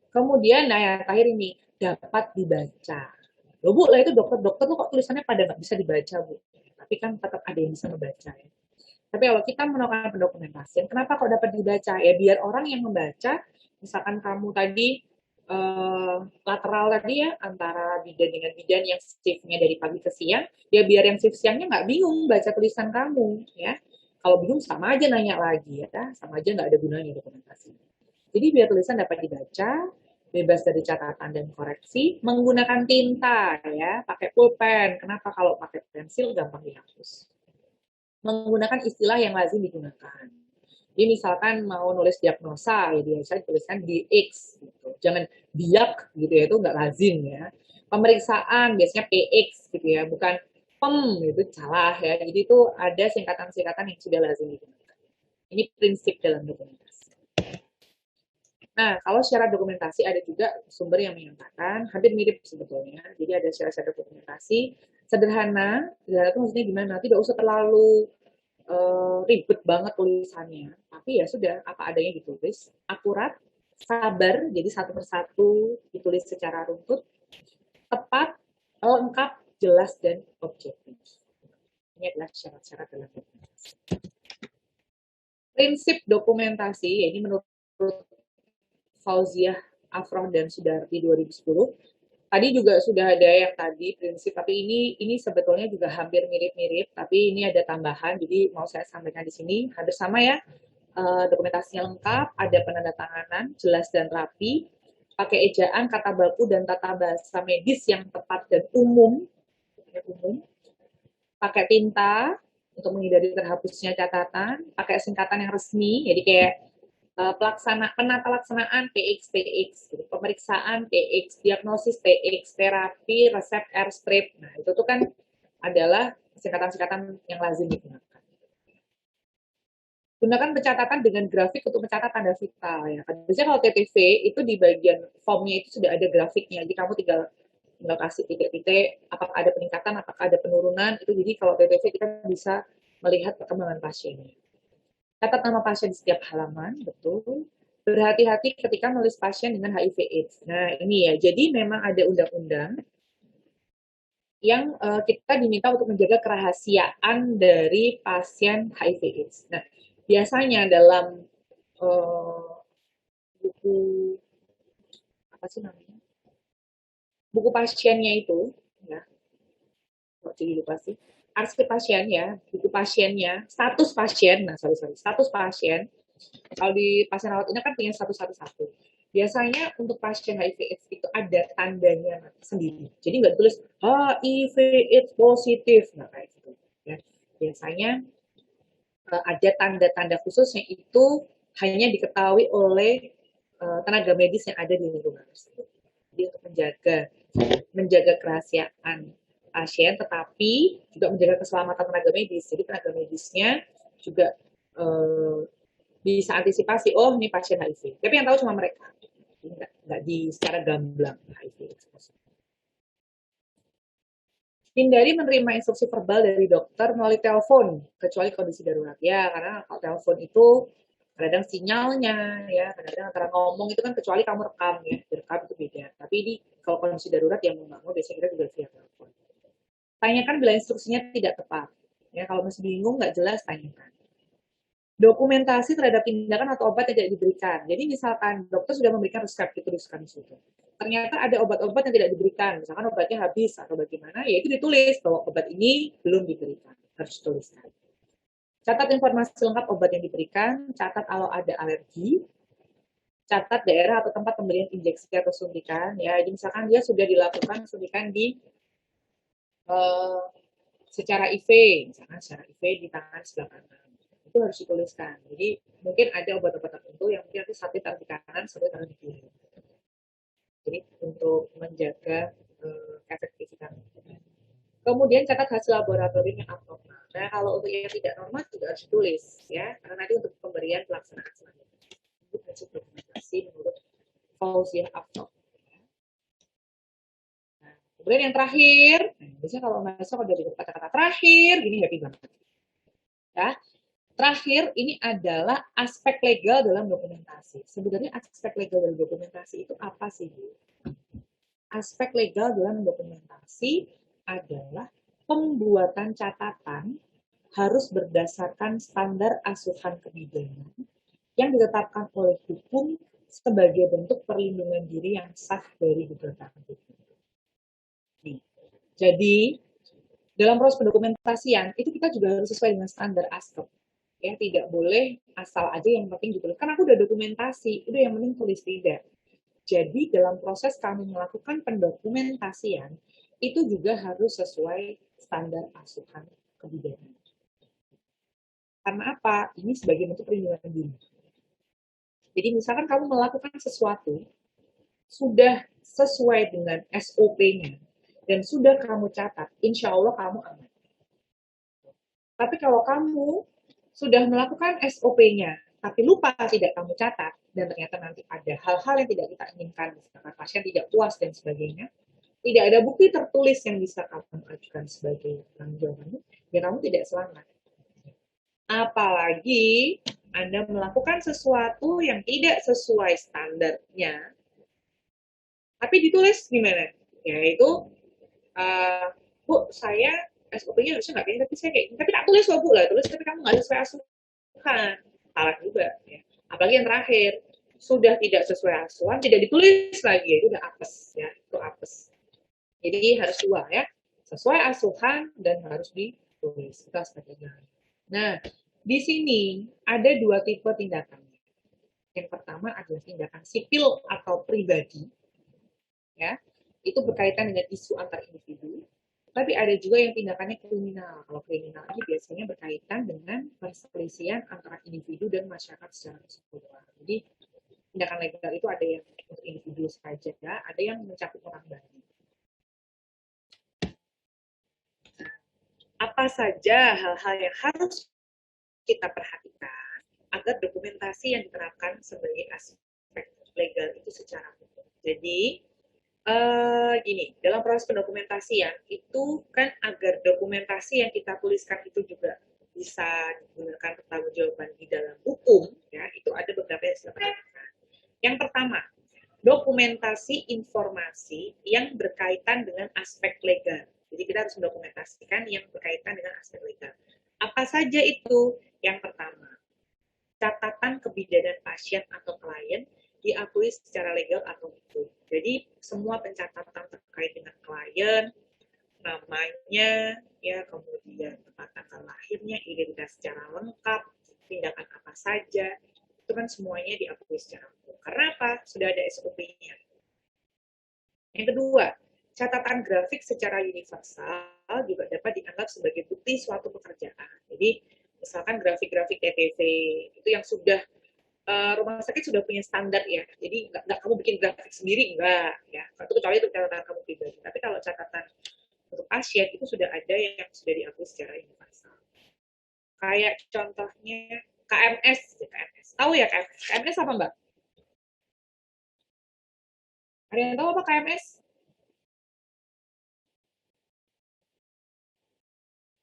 Kemudian, nah yang terakhir ini, dapat dibaca. Loh Bu, lah itu dokter-dokter tuh kok tulisannya pada nggak bisa dibaca Bu. Tapi kan tetap ada yang bisa membaca ya. Tapi kalau kita melakukan pendokumentasian, kenapa kok dapat dibaca? Ya biar orang yang membaca, misalkan kamu tadi lateral tadi ya, antara bidan dengan bidan yang shiftnya dari pagi ke siang, ya biar yang shift siangnya nggak bingung baca tulisan kamu ya. Kalau bingung sama aja nanya lagi ya, sama aja nggak ada gunanya dokumentasi. Jadi biar tulisan dapat dibaca, bebas dari catatan dan koreksi, menggunakan tinta ya, pakai pulpen. Kenapa? Kalau pakai pensil gampang dihapus. Menggunakan istilah yang lazim digunakan. Jadi misalkan mau nulis diagnosa, ya biasanya tuliskan DX, gitu. Jangan diak gitu ya, itu nggak lazim ya. Pemeriksaan biasanya PX gitu ya, bukan itu salah ya. Jadi itu ada singkatan-singkatan yang sudah lazim digunakan. Ini prinsip dalam dokumentasi. Nah, kalau secara dokumentasi ada juga sumber yang menyatakan, hampir mirip sebetulnya. Jadi ada syarat-syarat dokumentasi sederhana itu maksudnya gimana? Tidak usah terlalu ribet banget tulisannya, tapi ya sudah apa adanya ditulis, akurat, sabar, jadi satu persatu ditulis secara runtut, tepat, lengkap, jelas dan objektif. Ini adalah syarat-syarat dalam dokumentasi. Prinsip dokumentasi, ya ini menurut Fauziah Afroh dan Sudarti 2010. Tadi juga sudah ada yang tadi prinsip, tapi ini sebetulnya juga hampir mirip-mirip, tapi ini ada tambahan, jadi mau saya sampaikan di sini, hampir sama ya, dokumentasinya lengkap, ada penandatanganan, jelas dan rapi, pakai ejaan, kata baku, dan tata bahasa medis yang tepat dan umum, pakai tinta untuk menghindari terhapusnya catatan, pakai singkatan yang resmi, jadi kayak penata laksanaan PX, gitu. Pemeriksaan PX, diagnosis PX, terapi, resep airstrip. Nah, itu tuh kan adalah singkatan-singkatan yang lazim digunakan. Gunakan pencatatan dengan grafik untuk mencatat tanda vital ya. Biasanya kalau TTV itu di bagian formnya itu sudah ada grafiknya, jadi kamu tinggal kasih titik-titik, apakah ada peningkatan, apakah ada penurunan, itu jadi kalau TTV kita bisa melihat perkembangan pasiennya. Catat nama pasien di setiap halaman, betul. Berhati-hati ketika menulis pasien dengan HIV/AIDS. Nah, ini ya. Jadi memang ada undang-undang yang kita diminta untuk menjaga kerahasiaan dari pasien HIV/AIDS. Nah, biasanya dalam buku apa sih namanya? Buku pasiennya itu, ya. Kok jadi lupa sih? Arsip pasien ya, buku pasiennya, status pasien, status pasien. Kalau di pasien rawat inap kan punya satu-satu. Biasanya untuk pasien HIV/AIDS itu ada tandanya sendiri. Jadi nggak tulis HIV/AIDS positif, nggak kayak gitu. Ya. Biasanya ada tanda-tanda khusus yang itu hanya diketahui oleh tenaga medis yang ada di lingkungan tersebut. Jadi untuk menjaga kerahasiaan pasien, tetapi juga menjaga keselamatan tenaga medis. Jadi tenaga medisnya juga bisa antisipasi, oh ini pasien HIV. Tapi yang tahu cuma mereka. Nggak di secara gamblang HIV. Hindari menerima instruksi verbal dari dokter melalui telepon, kecuali kondisi darurat. Ya, karena kalau telepon itu kadang sinyalnya, ya kadang antara ngomong itu kan kecuali kamu rekam ya, direkam itu beda. Tapi ini kalau kondisi darurat yang mau nggak mau biasanya kita juga via telepon. Tanyakan bila instruksinya tidak tepat. Ya, kalau masih bingung nggak jelas tanyakan. Dokumentasi terhadap tindakan atau obat yang tidak diberikan. Jadi misalkan dokter sudah memberikan resep, dituliskan di situ. Ternyata ada obat-obat yang tidak diberikan, misalkan obatnya habis atau bagaimana, ya itu ditulis bahwa obat ini belum diberikan, harus dituliskan. Catat informasi lengkap obat yang diberikan, catat kalau ada alergi, catat daerah atau tempat pemberian injeksi atau suntikan. Ya, jadi misalkan dia sudah dilakukan suntikan di secara IV, misalkan secara IV di tangan sebelah kanan. itu harus dituliskan. Jadi mungkin ada obat-obat tertentu yang mungkin nanti satu taruh di kanan, satu taruh di kiri. Jadi untuk menjaga efektivitas. Kemudian catat hasil laboratorium yang abnormal. Nah, kalau untuk yang tidak normal juga harus ditulis ya, karena nanti untuk pemberian pelaksanaan selanjutnya. Itu prinsip dokumentasi menurut Fauziah Afnof. Nah, kemudian yang terakhir, biasanya kalau mahasiswa kalau dari kata-kata terakhir, gini happy banget. Ya, terakhir ini adalah aspek legal dalam dokumentasi. Sebenarnya aspek legal dalam dokumentasi itu apa sih, Bu? Aspek legal dalam dokumentasi adalah pembuatan catatan harus berdasarkan standar asuhan kebidanan yang ditetapkan oleh hukum sebagai bentuk perlindungan diri yang sah dari gugatan hukum. Jadi, dalam proses pendokumentasian, itu kita juga harus sesuai dengan standar ASKEP. Ya, tidak boleh asal aja yang penting ditulis. Kan aku udah dokumentasi, udah yang penting tulis, tidak. Jadi dalam proses kami melakukan pendokumentasian, itu juga harus sesuai standar asuhan kebidanan. Karena apa? Ini sebagai bentuk perlindungan diri. Jadi misalkan kamu melakukan sesuatu, sudah sesuai dengan SOP-nya, dan sudah kamu catat, insya Allah kamu aman. Tapi kalau kamu sudah melakukan SOP-nya, tapi lupa tidak kamu catat, dan ternyata nanti ada hal-hal yang tidak kita inginkan, misalkan pasien tidak puas dan sebagainya, tidak ada bukti tertulis yang bisa kamu ajukan sebagai tanggung jawabmu, ya kamu tidak selamat. Apalagi Anda melakukan sesuatu yang tidak sesuai standarnya, tapi ditulis gimana? Yaitu, Bu, saya SOP-nya harusnya nggak kayak tapi saya kayak tapi tak tulis loh Bu lah, tulis tapi kamu nggak sesuai asuhan, salah juga ya. Apalagi yang terakhir, sudah tidak sesuai asuhan, tidak ditulis lagi, itu udah apes ya, itu apes. Jadi harus dua ya, sesuai asuhan dan harus ditulis. Kita sebagai. Nah, di sini ada dua tipe tindakan. Yang pertama adalah tindakan sipil atau pribadi, ya, itu berkaitan dengan isu antar individu. Tapi ada juga yang tindakannya kriminal. Kalau kriminal ini biasanya berkaitan dengan perselisihan antara individu dan masyarakat secara keseluruhan. Jadi tindakan legal itu ada yang untuk individu saja, ya, ada yang mencakup orang banyak. Apa saja hal-hal yang harus kita perhatikan agar dokumentasi yang diterapkan sebagai aspek legal itu secara hukum. Jadi gini, dalam proses pendokumentasian itu kan agar dokumentasi yang kita tuliskan itu juga bisa digunakan pertanggungjawaban di dalam hukum, ya itu ada beberapa yang saya perhatikan. Yang pertama, dokumentasi informasi yang berkaitan dengan aspek legal. Jadi kita harus mendokumentasikan yang berkaitan dengan aspek legal. Apa saja itu? Yang pertama, catatan kebidanan pasien atau klien diakui secara legal atau hukum. Jadi semua pencatatan terkait dengan klien, namanya, ya kemudian tempat tanggal lahirnya, identitas secara lengkap, tindakan apa saja, itu kan semuanya diakui secara hukum. Karena apa? Sudah ada SOP-nya. Yang kedua, catatan grafik secara universal juga dapat dianggap sebagai bukti suatu pekerjaan. Jadi misalkan grafik-grafik TTV itu yang sudah rumah sakit sudah punya standar ya, jadi nggak kamu bikin grafik sendiri, enggak ya, itu kecuali itu catatan kamu pribadi. Tapi kalau catatan untuk pasien itu sudah ada yang sudah diakui secara universal. Kayak contohnya KMS, tahu ya KMS? KMS apa Mbak? Ada yang tahu apa KMS?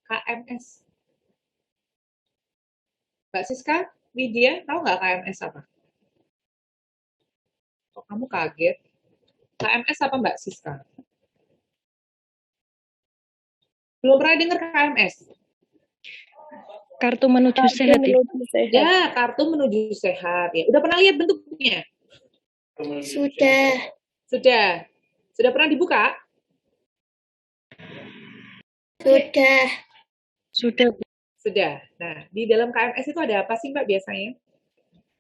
KMS. Mbak Siska, Widya, tahu nggak KMS apa? Kok kamu kaget? KMS apa Mbak Siska? Belum pernah dengar KMS? Kartu menuju sehat. Ya, kartu menuju sehat. Ya, udah pernah lihat bentuknya? Sudah. Sudah. Sudah pernah dibuka? Sudah. Sudah. Sudah. Nah, di dalam KMS itu ada apa sih Mbak biasanya?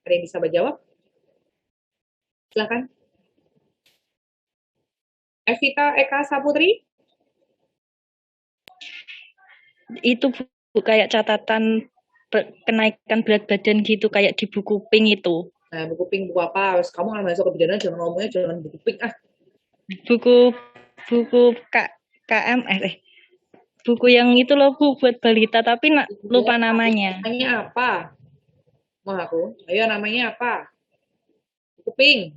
Ada yang bisa menjawab? Silakan. Evita Eka Saputri? Itu Bu, kayak catatan kenaikan berat badan gitu kayak di buku Pink itu. Nah, buku Pink buku apa? Kamu nggak masuk kebidanan jangan ngomongnya jangan buku Pink ah. Buku buku yang itu loh Bu buat balita tapi lupa namanya. Namanya apa? Mau aku? Ayo namanya apa? Buku Pink.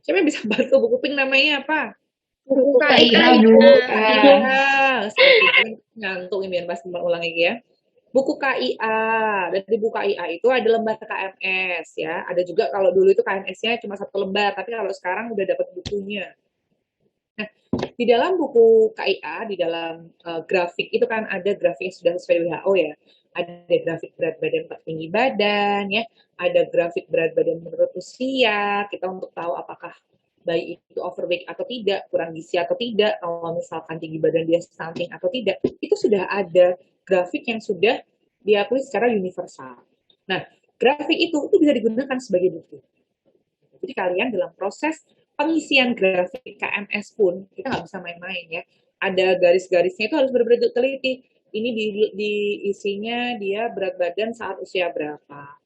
Siapa yang bisa bantu buku Pink namanya apa? Buku KIA. Ngantuk ini pas ulang lagi ya. Buku KIA. Dan di buku KIA itu ada lembar KMS ya. Ada juga kalau dulu itu KMS-nya cuma 1 lembar, tapi kalau sekarang udah dapat bukunya. Nah, di dalam buku KIA, di dalam grafik itu kan ada grafik yang sudah sesuai WHO ya. Ada grafik berat badan per tinggi badan ya. Ada grafik berat badan menurut usia. Kita untuk tahu apakah bayi itu overweight atau tidak, kurang gizi atau tidak, kalau misalkan tinggi badan dia stunting atau tidak, itu sudah ada grafik yang sudah diakui secara universal. Nah, grafik itu bisa digunakan sebagai bukti. Jadi kalian dalam proses pengisian grafik KMS pun, kita nggak bisa main-main ya. Ada garis-garisnya itu harus benar-benar teliti. Ini diisinya dia berat badan saat usia berapa.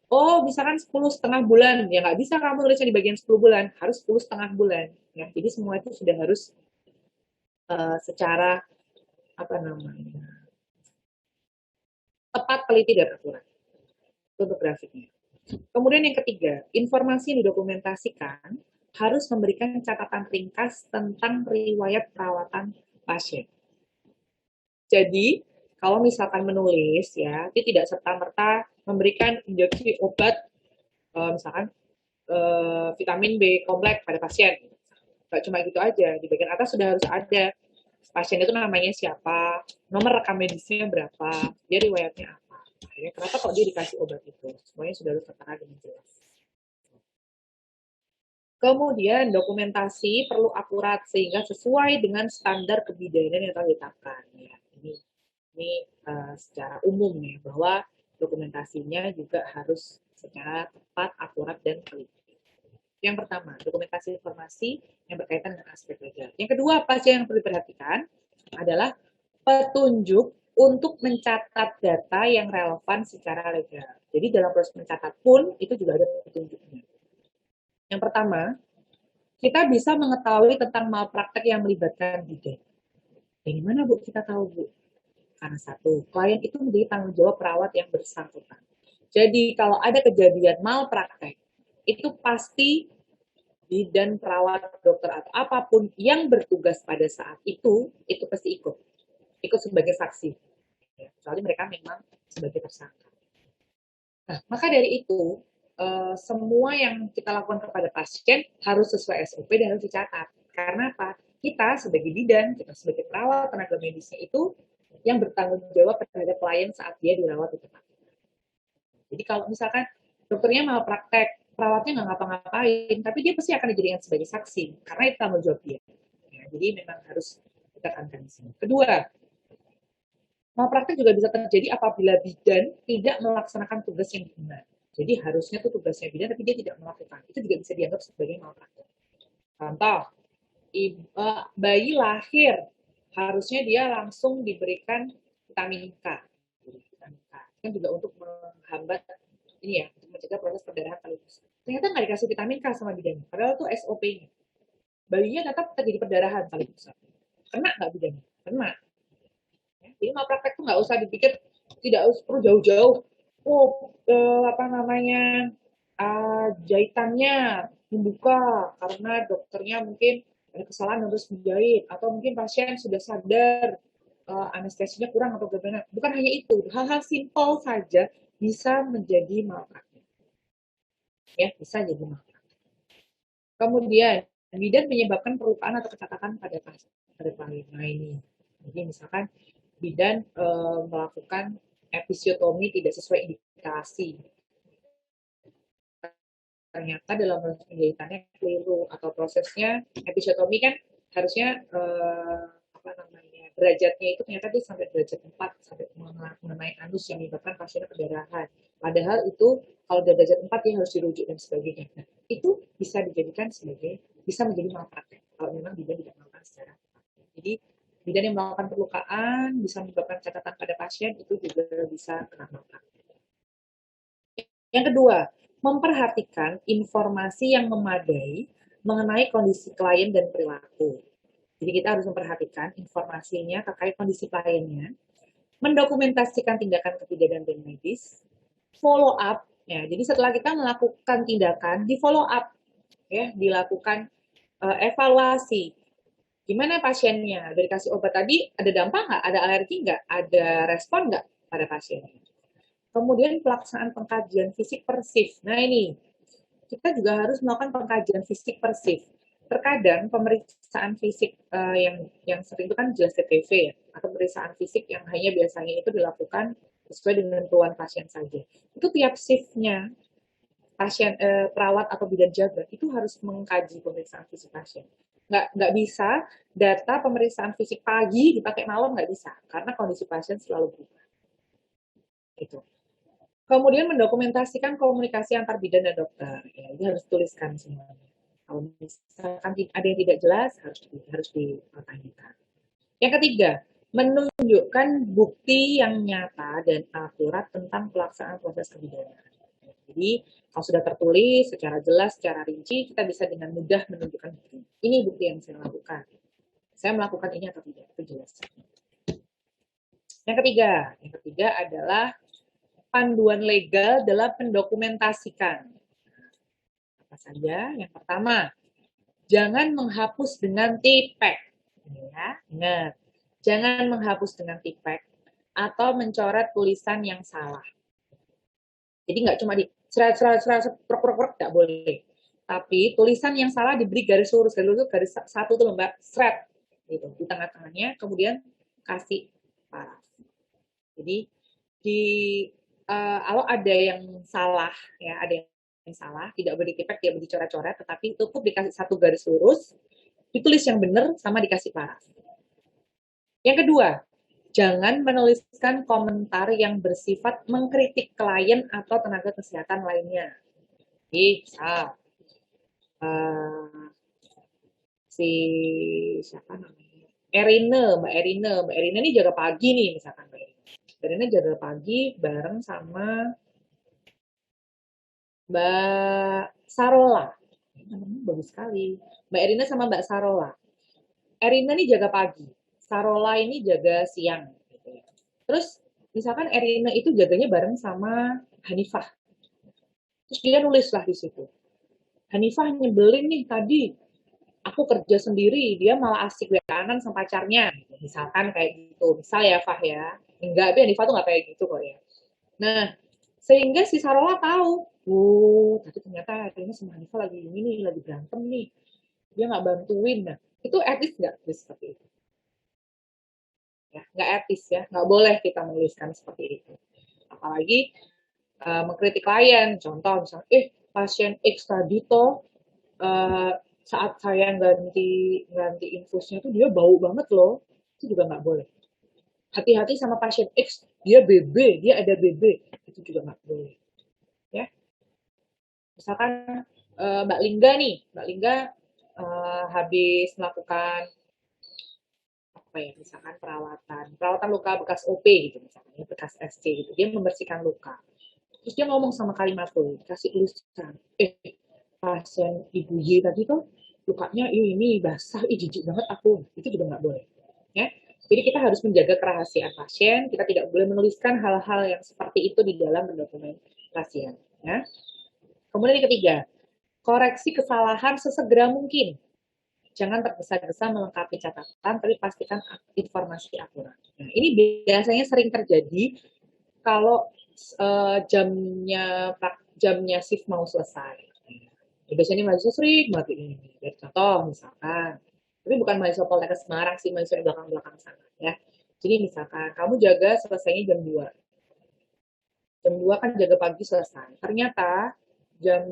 Oh, misalkan 10,5 bulan. Ya nggak bisa kamu tulisnya di bagian 10 bulan. Harus 10,5 bulan. Ya, jadi semua itu sudah harus secara tepat, teliti, dan akurat. Itu untuk grafiknya. Kemudian yang ketiga, informasi yang didokumentasikan harus memberikan catatan ringkas tentang riwayat perawatan pasien. Jadi, kalau misalkan menulis ya, itu tidak serta-merta memberikan injeksi obat misalkan vitamin B kompleks pada pasien. Gak cuma gitu aja, di bagian atas sudah harus ada pasien itu namanya siapa, nomor rekam medisnya berapa, dia riwayatnya apa. Ya, kenapa kok dia dikasih obat itu? Semuanya sudah harus tertera dengan jelas. Kemudian dokumentasi perlu akurat sehingga sesuai dengan standar kebidanan yang telah ditetapkan. Ya, ini secara umum ya, bahwa dokumentasinya juga harus secara tepat, akurat, dan teliti. Yang pertama, dokumentasi informasi yang berkaitan dengan aspek legal. Yang kedua, apa sih yang perlu diperhatikan adalah petunjuk untuk mencatat data yang relevan secara legal. Jadi dalam proses mencatat pun itu juga ada petunjuknya. Yang pertama, kita bisa mengetahui tentang malpraktek yang melibatkan bidan. Dari mana Bu kita tahu Bu? Karena satu, klien itu menjadi tanggung jawab perawat yang bersangkutan. Jadi kalau ada kejadian malpraktek, itu pasti bidan, perawat, dokter, atau apapun yang bertugas pada saat itu pasti ikut sebagai saksi. Ya, kecuali mereka memang sebagai tersangka. Nah, maka dari itu, semua yang kita lakukan kepada pasien harus sesuai SOP dan harus dicatat. Karena apa? Kita sebagai bidan, kita sebagai perawat, tenaga medisnya itu yang bertanggung jawab terhadap klien saat dia dirawat di tempat. Jadi kalau misalkan dokternya mau praktek, perawatnya nggak ngapa-ngapain, tapi dia pasti akan dijadikan sebagai saksi, karena itu tanggung jawab dia. Ya, jadi memang harus ditekankan di sini. Kedua, malpraktek juga bisa terjadi apabila bidan tidak melaksanakan tugas yang benar. Jadi harusnya itu tugasnya bidan, tapi dia tidak melakukan. Itu juga bisa dianggap sebagai malpraktek. Contoh, bayi lahir, harusnya dia langsung diberikan vitamin K. Kan juga untuk menghambat ini ya, untuk mencegah proses perdarahan kali besar. Ternyata nggak dikasih vitamin K sama bidan, padahal itu SOP-nya. Bayinya tetap terjadi perdarahan kali besar. Kena nggak bidannya? Kena. Ya, jadi malpraktek tuh nggak usah dipikir, tidak perlu jauh-jauh. Jahitannya membuka karena dokternya mungkin ada kesalahan harus menjahit, atau mungkin pasien sudah sadar anestesinya kurang atau bagaimana. Bukan hanya itu, hal-hal simpel saja bisa menjadi malpraktek. Ya, bisa jadi malpraktek. Kemudian, bidan menyebabkan perlukaan atau kecacatan pada klien. Nah ini, jadi misalkan bidan melakukan episiotomi tidak sesuai indikasi. Ternyata dalam proses penjahitannya keliru, atau prosesnya episiotomi kan harusnya derajatnya itu ternyata dia sampai derajat 4 sampai mengenai anus yang menyebabkan pasiennya perdarahan. Padahal itu kalau derajat 4 dia harus dirujuk dan sebagainya. Nah, itu bisa dijadikan bisa menjadi malpraktek kalau memang bidan tidak melakukan secara tepat. Jadi bidan yang melakukan perlukaan bisa menyebabkan catatan pada pasien itu juga bisa kena malpraktek. Yang kedua, memperhatikan informasi yang memadai mengenai kondisi klien dan perilaku. Jadi kita harus memperhatikan informasinya terkait kondisi kliennya, mendokumentasikan tindakan kebidanan dan medis, follow up. Ya, jadi setelah kita melakukan tindakan, di follow up, ya, dilakukan evaluasi. Gimana pasiennya? Udah dikasih obat tadi, ada dampak nggak? Ada alergi nggak? Ada respon nggak pada pasiennya? Kemudian pelaksanaan pengkajian fisik persif. Nah ini, kita juga harus melakukan pengkajian fisik persif. Terkadang pemeriksaan fisik yang sering itu kan jelas TTV ya, atau pemeriksaan fisik yang hanya biasanya itu dilakukan sesuai dengan keluhan pasien saja. Itu tiap shiftnya pasien perawat atau bidan jaga itu harus mengkaji pemeriksaan fisik pasien. Nggak bisa data pemeriksaan fisik pagi dipakai malam, nggak bisa, karena kondisi pasien selalu berubah. Gitu. Kemudian mendokumentasikan komunikasi antar bidan dan dokter. Ya, ini harus tuliskan semuanya. Kalau misalkan ada yang tidak jelas, harus ditanyakan. Yang ketiga, menunjukkan bukti yang nyata dan akurat tentang pelaksanaan proses kebidanan. Jadi, kalau sudah tertulis secara jelas, secara rinci, kita bisa dengan mudah menunjukkan bukti. Ini bukti yang saya lakukan. Saya melakukan ini atau tidak, itu jelas. Yang ketiga adalah panduan legal dalam mendokumentasikan. Apa saja? Yang pertama, jangan menghapus dengan tipek. Ya, ingat, jangan menghapus dengan tipek atau mencoret tulisan yang salah. Jadi nggak cuma di serat, tidak boleh. Tapi tulisan yang salah diberi garis lurus satu tuh mbak, seret, gitu di tengah-tengahnya, kemudian kasih paraf. Jadi kalau ada yang salah, ya ada yang salah, tidak boleh ditipek, tidak boleh dicoret-coret, tetapi cukup dikasih satu garis lurus, ditulis yang benar, sama dikasih paraf. Yang kedua, jangan menuliskan komentar yang bersifat mengkritik klien atau tenaga kesehatan lainnya. Misal, siapa namanya? Mbak Erina ini jaga pagi nih, misalkan Mbak Erina. Mbak jaga pagi bareng sama Mbak Sarola. Namanya bagus sekali. Mbak Erina sama Mbak Sarola. Erina ini jaga pagi, Sarola ini jaga siang. Gitu ya. Terus misalkan Erina itu jaganya bareng sama Hanifah. Terus dia nulis lah di situ. Hanifah nyebelin nih tadi. Aku kerja sendiri, dia malah asik WA-an sama pacarnya. Misalkan kayak gitu. Misal ya, Fah ya. Enggak, tapi Hanifah tuh nggak kayak gitu kok ya. Nah, sehingga si Sarola tahu, tapi ternyata Erina sama Hanifah lagi ini nih, lagi berantem nih. Dia nggak bantuin. Nah, itu etis nggak seperti itu? Ya, nggak etis ya, nggak boleh kita menuliskan seperti itu. Apalagi mengkritik klien, contoh misalnya, pasien X tadi toh saat saya ganti infusnya tuh dia bau banget loh, itu juga nggak boleh. Hati-hati sama pasien X, dia ada BB, itu juga nggak boleh. Ya, misalkan Mbak Lingga habis melakukan misalkan perawatan luka bekas OP gitu, misalnya bekas SC gitu, dia membersihkan luka. Terus dia ngomong sama kalimat tuh, kasih tulisan, pasien Ibu Y tadi tuh lukanya ini basah, jijik banget aku, itu juga nggak boleh. Ya, jadi kita harus menjaga kerahasiaan pasien, kita tidak boleh menuliskan hal-hal yang seperti itu di dalam pendokumentasian. Ya. Kemudian yang ketiga, koreksi kesalahan sesegera mungkin. Jangan tergesa-gesa melengkapi catatan, tapi pastikan informasi akurat. Nah, ini biasanya sering terjadi kalau jamnya shift mau selesai. Ya, biasanya mahasiswa sering banget ini. Jadi contoh misalkan, tapi bukan mahasiswa Poltekkes Semarang sih, mahasiswa di belakang-belakang sana ya. Jadi misalkan kamu jaga selesainya jam 2. Jam 2 kan jaga pagi selesai. Ternyata jam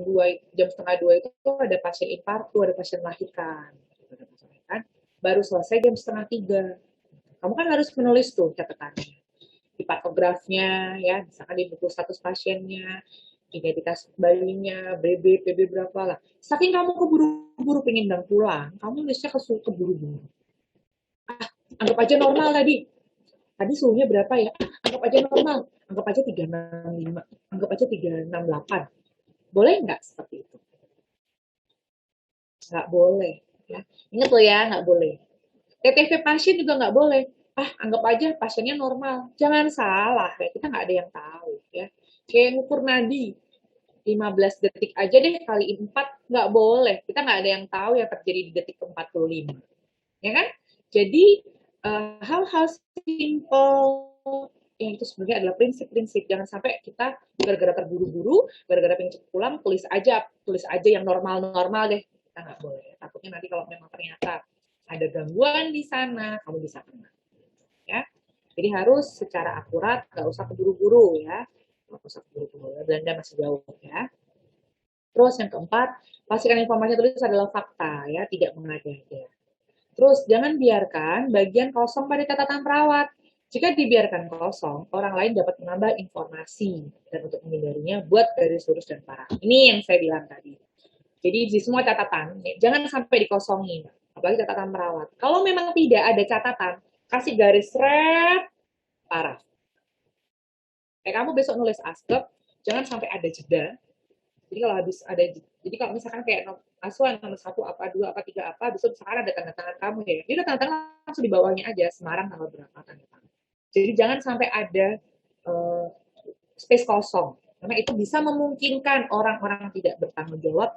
setengah 2 itu ada pasien infarksi, ada pasien melahirkan. Baru selesai jam setengah 3. Kamu kan harus menulis tuh catatannya. Di patografnya, ya, misalkan di buku status pasiennya, identitas bayinya, PB berapa lah. Saking kamu keburu-buru pengen pulang, kamu nulisnya keburu-buru. Anggap aja normal tadi. tadi suhunya berapa ya? Anggap aja normal, anggap aja 365, anggap aja 368. Boleh nggak seperti itu? Nggak boleh. Ya. Ingat loh ya, nggak boleh. TTV pasien juga nggak boleh. Anggap aja pasiennya normal. Jangan salah, ya. Kita nggak ada yang tahu. Ya. Kayak ngukur nadi, 15 detik aja deh kali 4, nggak boleh. Kita nggak ada yang tahu yang terjadi di detik ke-45. Ya kan? Jadi, hal-hal simple yang itu sebenarnya adalah prinsip-prinsip. Jangan sampai kita gara-gara terburu-buru, gara-gara pengen cepet pulang, tulis aja yang normal-normal deh. Kita nggak boleh. Takutnya nanti kalau memang ternyata ada gangguan di sana, kamu bisa kena. Ya. Jadi harus secara akurat, nggak usah keburu-buru ya. Nggak usah keburu-buru. Belanda masih jauh ya. Terus yang keempat, pastikan informasi tulis adalah fakta ya, tidak mengada-ada. Terus jangan biarkan bagian kosong pada catatan perawat. Jika dibiarkan kosong, orang lain dapat menambah informasi dan untuk menghindarinya buat garis lurus dan parah. Ini yang saya bilang tadi. Jadi di semua catatan, jangan sampai dikosongin, apalagi catatan perawat. Kalau memang tidak ada catatan, kasih garis red parah. Kayak kamu besok nulis askep, jangan sampai ada jeda. Jadi kalau habis ada, jadi kalau misalkan kayak asuhan nomor 1 apa 2 apa 3 apa, besok misalkan ada tanda tangan kamu ya, jadi tanda tangan langsung di bawahnya aja Semarang tanggal berapa tanda tangan. Jadi jangan sampai ada space kosong, karena itu bisa memungkinkan orang-orang tidak bertanggung jawab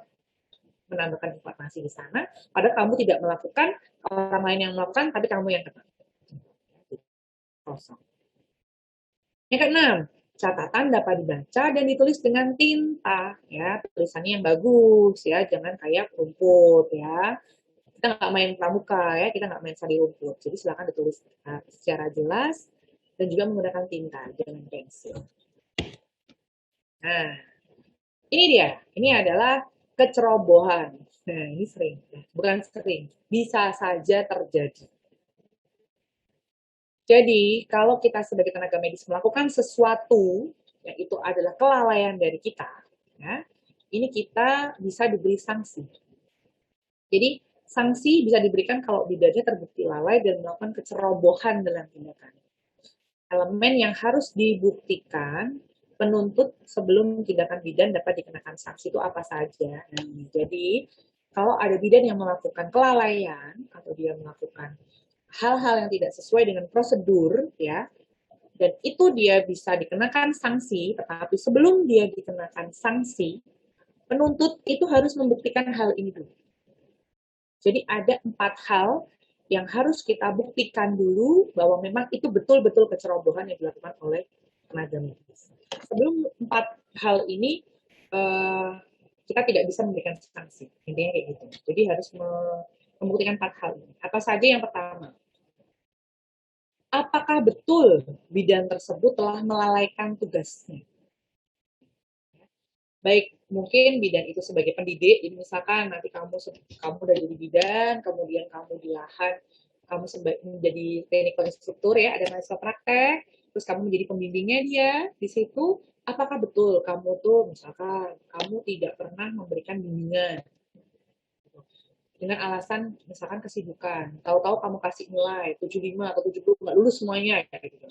menambahkan informasi di sana, padahal kamu tidak melakukan, orang lain yang melakukan, tapi kamu yang kena. Kosong. Yang keenam, catatan dapat dibaca dan ditulis dengan tinta, ya, tulisannya yang bagus, ya, jangan kayak rumput, ya. Kita nggak main pramuka, ya, kita nggak main sandi rumput. Jadi silakan ditulis secara jelas dan juga menggunakan tinta, jangan pensil. Nah, ini dia. Ini adalah kecerobohan. Nah, ini sering, bukan sering, bisa saja terjadi. Jadi, kalau kita sebagai tenaga medis melakukan sesuatu, yang itu adalah kelalaian dari kita, ya, ini kita bisa diberi sanksi. Jadi, sanksi bisa diberikan kalau bidannya terbukti lalai dan melakukan kecerobohan dalam tindakan. Elemen yang harus dibuktikan penuntut sebelum tindakan bidan dapat dikenakan sanksi itu apa saja. Jadi, kalau ada bidan yang melakukan kelalaian atau dia melakukan hal-hal yang tidak sesuai dengan prosedur, ya, dan itu dia bisa dikenakan sanksi, tetapi sebelum dia dikenakan sanksi, penuntut itu harus membuktikan hal ini dulu. Jadi ada 4 hal yang harus kita buktikan dulu bahwa memang itu betul-betul kecerobohan yang dilakukan oleh tenaga medis. Sebelum 4 hal ini, kita tidak bisa memberikan sanksi. Intinya kayak gitu. Jadi harus membuktikan 4 hal ini. Apa saja yang pertama? Apakah betul bidan tersebut telah melalaikan tugasnya? Baik, mungkin bidan itu sebagai pendidik, jadi misalkan nanti kamu udah jadi bidan, kemudian kamu di lahan, kamu menjadi clinical instructor ya, ada mahasiswa praktek, terus kamu menjadi pembimbingnya dia, di situ apakah betul kamu tuh misalkan kamu tidak pernah memberikan bimbingan dengan alasan misalkan kesibukan, tahu-tahu kamu kasih nilai 75 atau 70 nggak lulus semuanya, kayak gitu.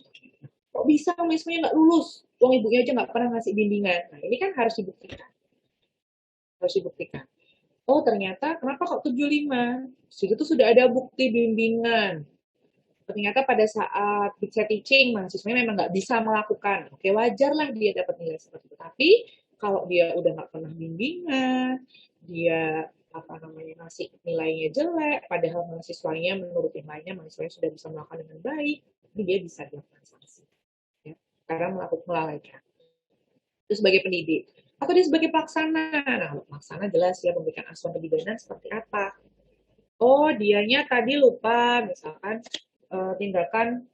Kok bisa semuanya nggak lulus? Wong ibunya aja nggak pernah ngasih bimbingan. Nah, ini kan harus dibuktikan. Harus dibuktikan. Oh, ternyata kenapa kok 75? Situ sudah ada bukti bimbingan. Ternyata pada saat diksa teaching, mahasiswanya memang nggak bisa melakukan. Oke, wajar lah dia dapat nilai seperti itu. Tapi kalau dia udah nggak pernah bimbingan, dia ngasih nilainya jelek, padahal mahasiswanya menurut yang lainnya mahasiswanya sudah bisa melakukan dengan baik, ini dia bisa dilakukan sanksi. Ya, karena melalaikan. Itu sebagai pendidik. Atau dia sebagai pelaksana. Nah, pelaksana jelas ya memberikan asuhan kebidanan seperti apa. Oh, dianya tadi lupa, misalkan tindakan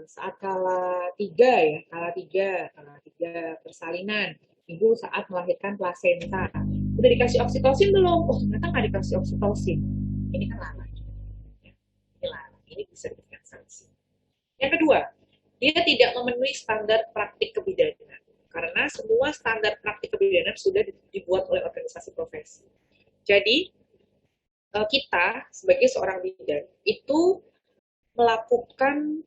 saat kala 3 persalinan. Ibu saat melahirkan plasenta. Udah dikasih oksitosin belum? Oh, ternyata nggak dikasih oksitosin. Ini kan lalai. Ini lalai. Ini bisa diberikan sanksi. Yang kedua, dia tidak memenuhi standar praktik kebidanan. Karena semua standar praktik kebidanan sudah dibuat oleh organisasi profesi. Jadi, kita sebagai seorang bidan itu melakukan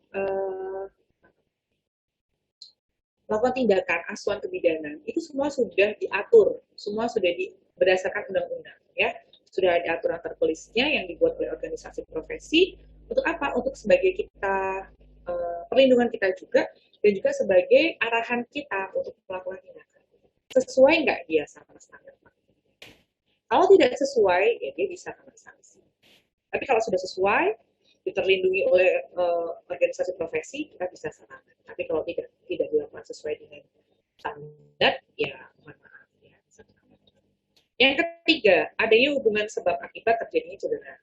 melakukan tindakan acuan kebidanan itu semua sudah diatur, semua sudah berdasarkan undang-undang, ya. Sudah ada aturan tertulisnya yang dibuat oleh organisasi profesi. Untuk apa? Untuk sebagai kita perlindungan kita juga, dan juga sebagai arahan kita untuk melakukan tindakan. Sesuai nggak dia sama standar? Kalau tidak sesuai, ya dia bisa kena sanksi. Tapi kalau sudah sesuai, terlindungi oleh organisasi profesi, kita bisa selamat. Tapi kalau tidak dilakukan sesuai dengan standar, ya mohon maaf. Ya, yang ketiga, adanya hubungan sebab akibat terjadinya cedera.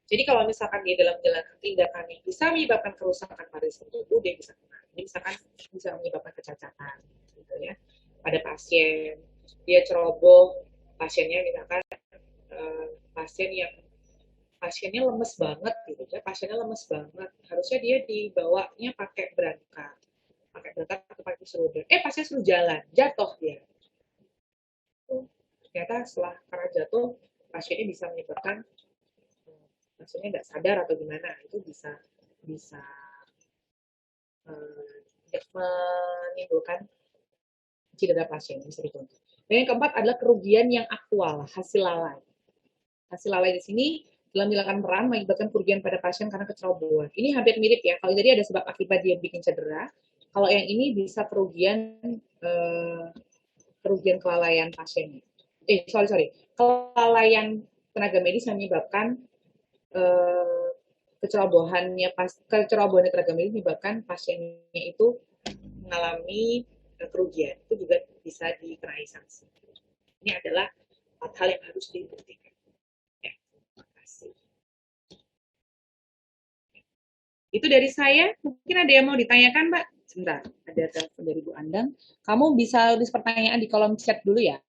Jadi kalau misalkan dia dalam menjalankan tindakan yang bisa menyebabkan kerusakan pada sistem tubuh, dia bisa kena. Ini misalkan bisa menyebabkan kecacatan, gitu ya. Pada pasien, dia ceroboh, pasiennya misalkan pasiennya lemes banget gitu ya, pasiennya lemes banget, harusnya dia dibawanya pakai berangkat atau pakai roda, pasien suruh jalan, jatuh dia. Ternyata setelah karena jatuh, pasiennya bisa menyebabkan maksudnya nggak sadar atau gimana, itu bisa menimbulkan cedera pasien, bisa dicontoh. Dan yang keempat adalah kerugian yang aktual, hasil lalai. Hasil lalai di sini dalam menghilangkan peran mengakibatkan kerugian pada pasien karena kecerobohan. Ini hampir mirip ya. Kalau tadi ada sebab akibat dia bikin cedera, kalau yang ini bisa kerugian kelalaian pasiennya. Kelalaian tenaga medis yang menyebabkan kecerobohan tenaga medis menyebabkan pasiennya itu mengalami kerugian. Itu juga bisa dikenai sanksi. Ini adalah hal yang harus dibuktikan. Itu dari saya. Mungkin ada yang mau ditanyakan, Mbak? Sebentar, ada telepon dari Bu Andang. Kamu bisa tulis pertanyaan di kolom chat dulu ya.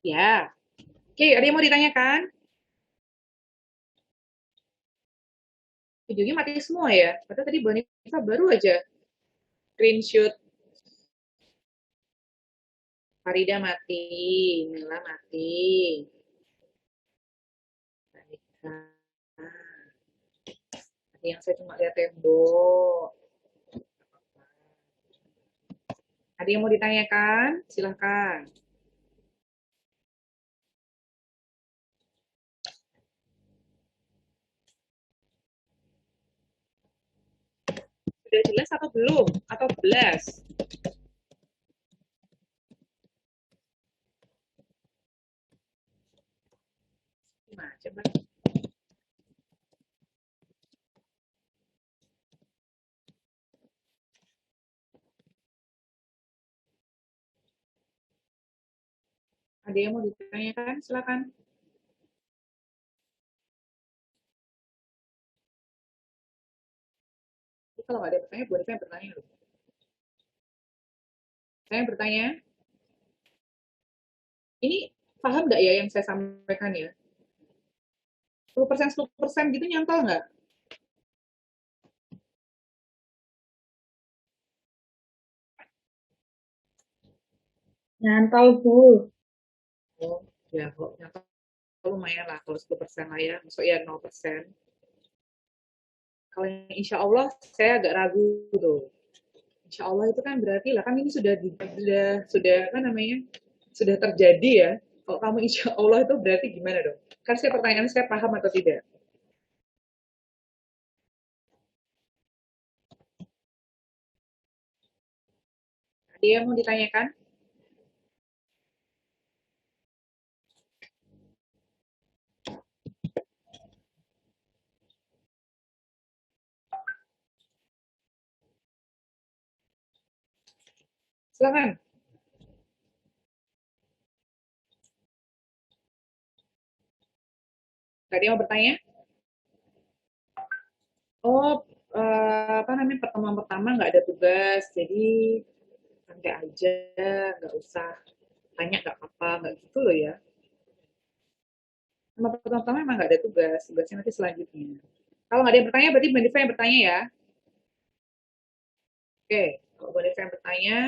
Ya. Oke, ada yang mau ditanyakan? Videonya mati semua ya. Padahal tadi Bu Hanifa baru aja screenshot. Farida mati, Mila mati. Tadi yang saya cuma lihat tembok. Ada yang mau ditanyakan? Silahkan. Sudah jelas atau belum? Atau belas? Gimana coba? Ada yang mau ditanyakan? Silakan. Kalau nggak ada yang bertanya, boleh saya bertanya loh. Saya yang bertanya, ini paham nggak ya yang saya sampaikan ya? 10%, 10% gitu nyantol nggak? Nyantol, Bu. Oh, ya kalau nyantol lumayan lah, kalau 10% lah ya. Maksudnya ya 0%. Kalau insya Allah saya agak ragu tuh. Insya Allah itu kan berarti lah kan ini sudah apa namanya, sudah terjadi ya. Kalau kamu insya Allah itu berarti gimana dong? Kan saya pertanyaan saya paham atau tidak? Ada yang mau ditanyakan? Silakan. Tadi mau bertanya? Oh, apa namanya, pertemuan pertama nggak ada tugas, jadi santai aja, nggak usah tanya, nggak apa-apa, nggak gitu loh ya. Sama pertemuan pertama emang nggak ada tugas, tugasnya nanti selanjutnya. Kalau nggak ada yang bertanya, berarti Mbak Diva yang bertanya ya. Oke, kalau Mbak Diva yang bertanya,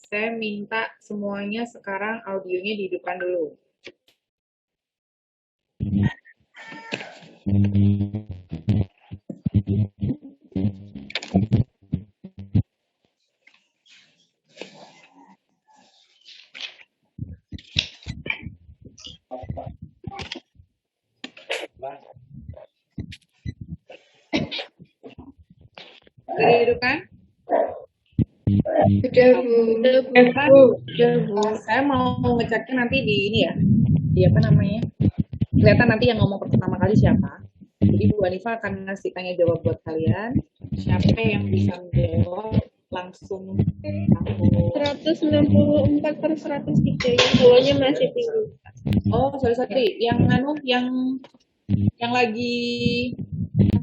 saya minta semuanya sekarang audionya dihidupkan dulu. Sudah dihidupkan? Sudah, Bu. Saya mau ngeceknya nanti di ini ya, di apa namanya, kelihatan nanti yang ngomong pertama kali siapa. Jadi Bu Hanifa akan ngasih tanya jawab buat kalian. Siapa yang bisa menjawab langsung aku. 194 per 103 yang bawahnya masih tinggi. Oh, sorry. Yang lagi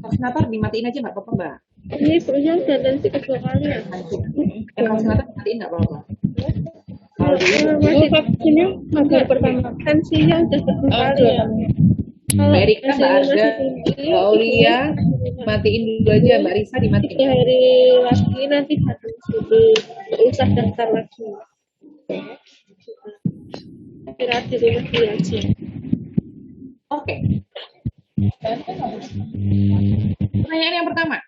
vaksinator dimatiin aja nggak apa-apa, Mbak. Ini sebenarnya udah tensi kedua kali ya. Yang vaksinator dimatiin nggak apa-apa. Kalau Masih vaksinnya baru pertama. Tensinya udah kedua kali ya. Mbak Erika, Mbak Arga, Mbak Aulia, matiin dulu aja. Mbak Risa dimatiin. 3 hari lagi nanti baru nggak usah daftar lagi. Istirahat di rumah dulu aja. Oke. Pertanyaan yang pertama.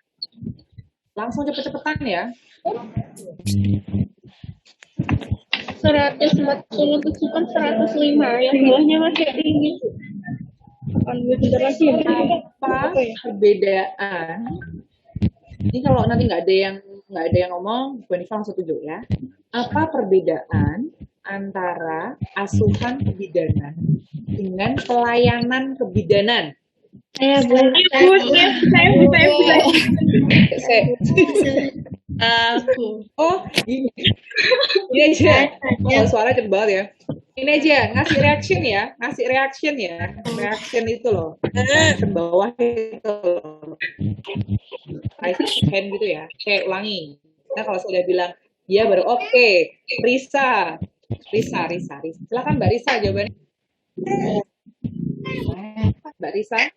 Langsung cepet-cepetan ya. 147 kan 105, yang bawahnya masih tinggi. Akan bentar lagi ya. Apa perbedaan? Ini kalau nanti nggak ada yang ngomong, Bu Hanifa langsung tunjuk ya. Apa perbedaan antara asuhan kebidanan dengan pelayanan kebidanan? Saya Oh, gini aja. Oh, suara cepet banget ya. Ini aja, ngasih reaction ya. Reaction itu loh. Ke bawah itu loh. Raise hand gitu ya. Oke, ulangi. Nah, kalau saya udah bilang, ya baru oke. Risa. Silakan Mbak Risa jawabannya. Mbak Risa.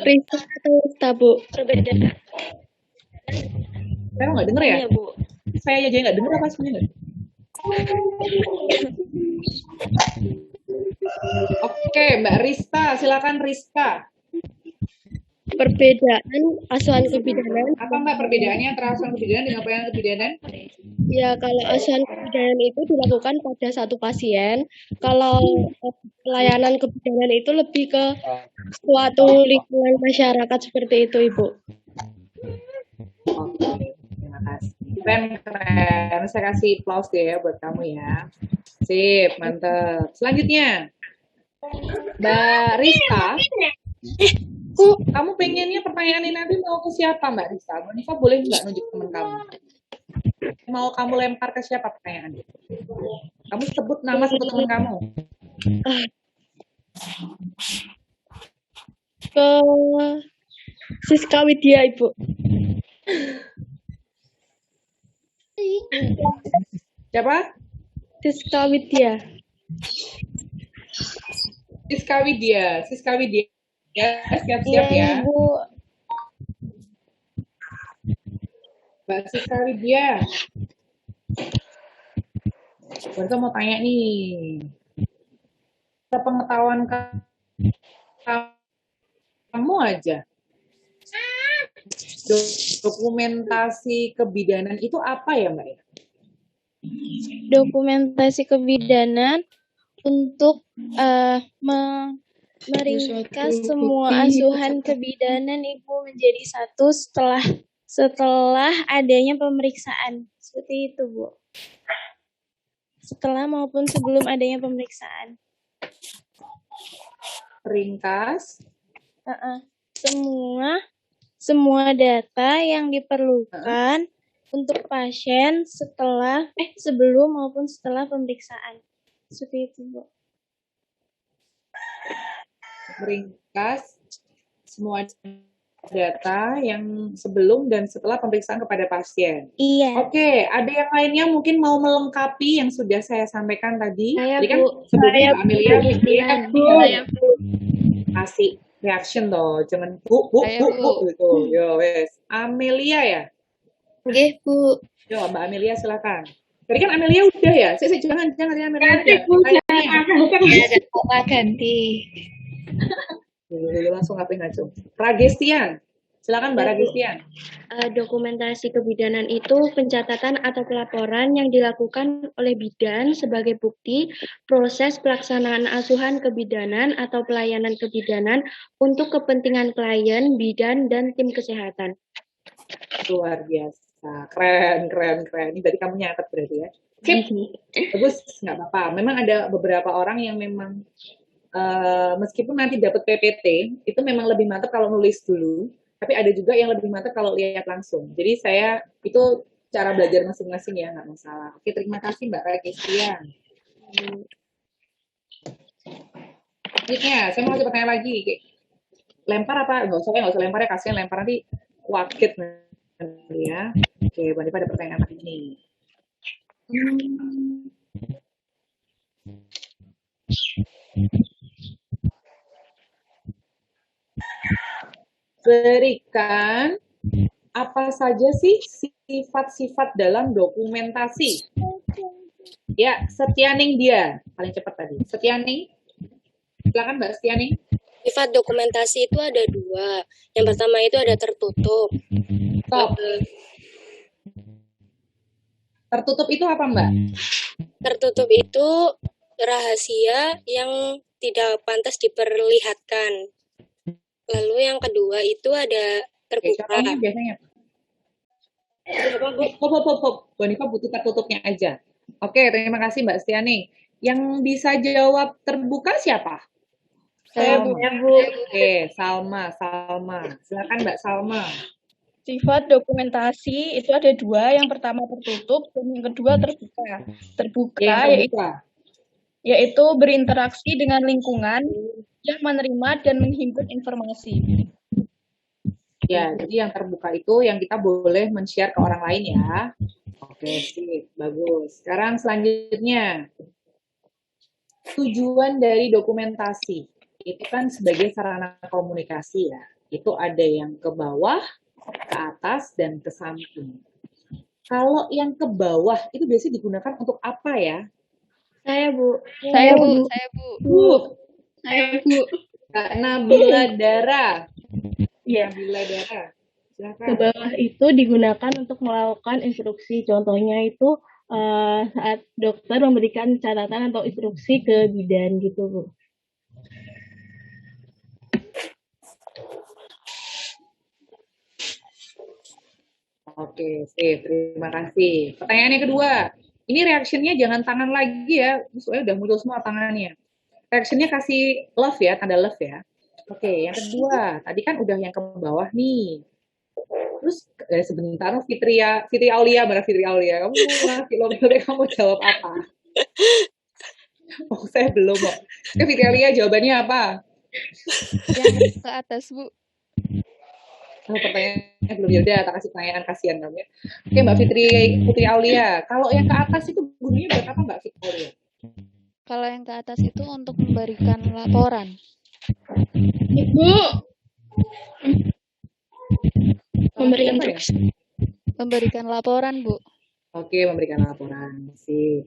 Rista atau Rista, Bu? Perbedaan. Saya nggak denger ya? Iya, Bu. Saya aja nggak denger apa sebenarnya? Oke, Mbak Rista, silakan Rista. Perbedaan asuhan kebidanan. Apa Mbak perbedaannya antara asuhan kebidanan dengan pelayanan kebidanan? Ya, kalau asuhan kebidanan itu dilakukan pada satu pasien. Kalau pelayanan kebidanan itu lebih ke suatu lingkungan masyarakat seperti itu, Ibu. Oke, terima kasih. Keren. Saya kasih applause deh ya buat kamu ya. Sip, mantap. Selanjutnya, Mbak Rista. Kamu pengennya pertanyaan ini nanti mau ke siapa Mbak Rista? Mbak Nifa boleh nggak nunjuk teman kamu? Mau kamu lempar ke siapa pertanyaannya? Kamu sebut nama sebut teman kamu. Ke Siska Widya, Ibu. Siapa? Siska Widya. Siska Widya. Siska Widya. Ya, siap-siap ya. Ibu. Mbak Siska Widya. Saya mau tanya nih. Sepengetahuan kamu aja. Dokumentasi kebidanan itu apa ya, Mbak? Dokumentasi kebidanan untuk meringkas semua asuhan kebidanan Ibu menjadi satu setelah adanya pemeriksaan. Seperti itu, Bu. Setelah maupun sebelum adanya pemeriksaan. Ringkas. Semua data yang diperlukan untuk pasien sebelum maupun setelah pemeriksaan. Seperti itu, Bu. Meringkas semua data yang sebelum dan setelah pemeriksaan kepada pasien. Iya. Oke, ada yang lainnya mungkin mau melengkapi yang sudah saya sampaikan tadi. Jadi kan sebelumnya Mbak Amelia kasih reaction toh, jangan bu gitu. Yo wes, Amelia ya. Oke, Bu. Yo Mbak Amelia silakan. Tadi kan Amelia udah ya. Saya jangan ya Amelia. Ada ganti. Langsung ngapain aja. Ragestian. Silakan Mbak Ragestian. Dokumentasi kebidanan itu pencatatan atau pelaporan yang dilakukan oleh bidan sebagai bukti proses pelaksanaan asuhan kebidanan atau pelayanan kebidanan untuk kepentingan klien, bidan, dan tim kesehatan. Luar biasa. Keren. Ini berarti kamu nyatet berarti ya. Sip. Bagus, nggak apa-apa. Memang ada beberapa orang yang memang meskipun nanti dapat PPT, itu memang lebih mantap kalau nulis dulu. Tapi ada juga yang lebih mantap kalau lihat langsung. Jadi itu cara belajar masing-masing ya, nggak masalah. Oke, terima kasih Mbak Ragestian. Selanjutnya, saya mau kasih pertanyaan lagi. Lempar apa? Nggak usah lempar ya, kasihan lempar nanti wakit nanti ya. Oke, Mbak Nifa ada pertanyaan lagi nih. Berikan apa saja sih sifat-sifat dalam dokumentasi? Ya, Setianing dia. Paling cepat tadi. Setianing. Silakan Mbak Setianing. Sifat dokumentasi itu ada dua. Yang pertama itu ada tertutup. Tertutup itu apa Mbak? Tertutup itu rahasia yang tidak pantas diperlihatkan. Lalu yang kedua itu ada terbuka. Contohnya biasanya. Bu Nifa butuh tertutupnya aja. Oke, terima kasih Mbak Stiani. Yang bisa jawab terbuka siapa? Saya, Bu. Oke, Salma. Silakan Mbak Salma. Sifat dokumentasi itu ada dua. Yang pertama tertutup dan yang kedua terbuka. Terbuka yaitu berinteraksi dengan lingkungan yang menerima dan menghimpun informasi. Ya, jadi yang terbuka itu yang kita boleh men-share ke orang lain ya. Oke, sip, bagus. Sekarang selanjutnya, tujuan dari dokumentasi. itu kan sebagai sarana komunikasi ya. Itu ada yang ke bawah, ke atas, dan ke samping. Kalau yang ke bawah itu biasanya digunakan untuk apa ya? Saya, Bu. Saya, Bu. Saya, Bu. Saya, Bu. Kak Nabila Dara. Iya. Nabila Dara. Silakan. Ke bawah itu digunakan untuk melakukan instruksi. Contohnya itu saat dokter memberikan catatan atau instruksi ke bidan gitu, Bu. Oke, sip. Terima kasih. Pertanyaan yang kedua. Ini reaksinya jangan tangan lagi ya. Soalnya udah muncul semua tangannya. Reaksinya kasih love ya, tanda love ya. Oke, yang kedua. Tadi kan udah yang ke bawah nih. Terus sebentar, Fitri Aulia, mana Fitri Aulia? Kamu kamu jawab apa? Oh, saya belum kok. Fitri Aulia jawabannya apa? Yang ke atas, Bu. Oh, pertanyaannya belum, yaudah, tak kasih pertanyaan, kasihan kamu ya. Oke, Mbak Fitri Aulia, kalau yang ke atas itu gunanya buat apa, Mbak Fitri Aulia? Kalau yang ke atas itu untuk memberikan laporan. Ibu. Memberikan Ya? Memberikan laporan, Bu. Oke, memberikan laporan. Sip.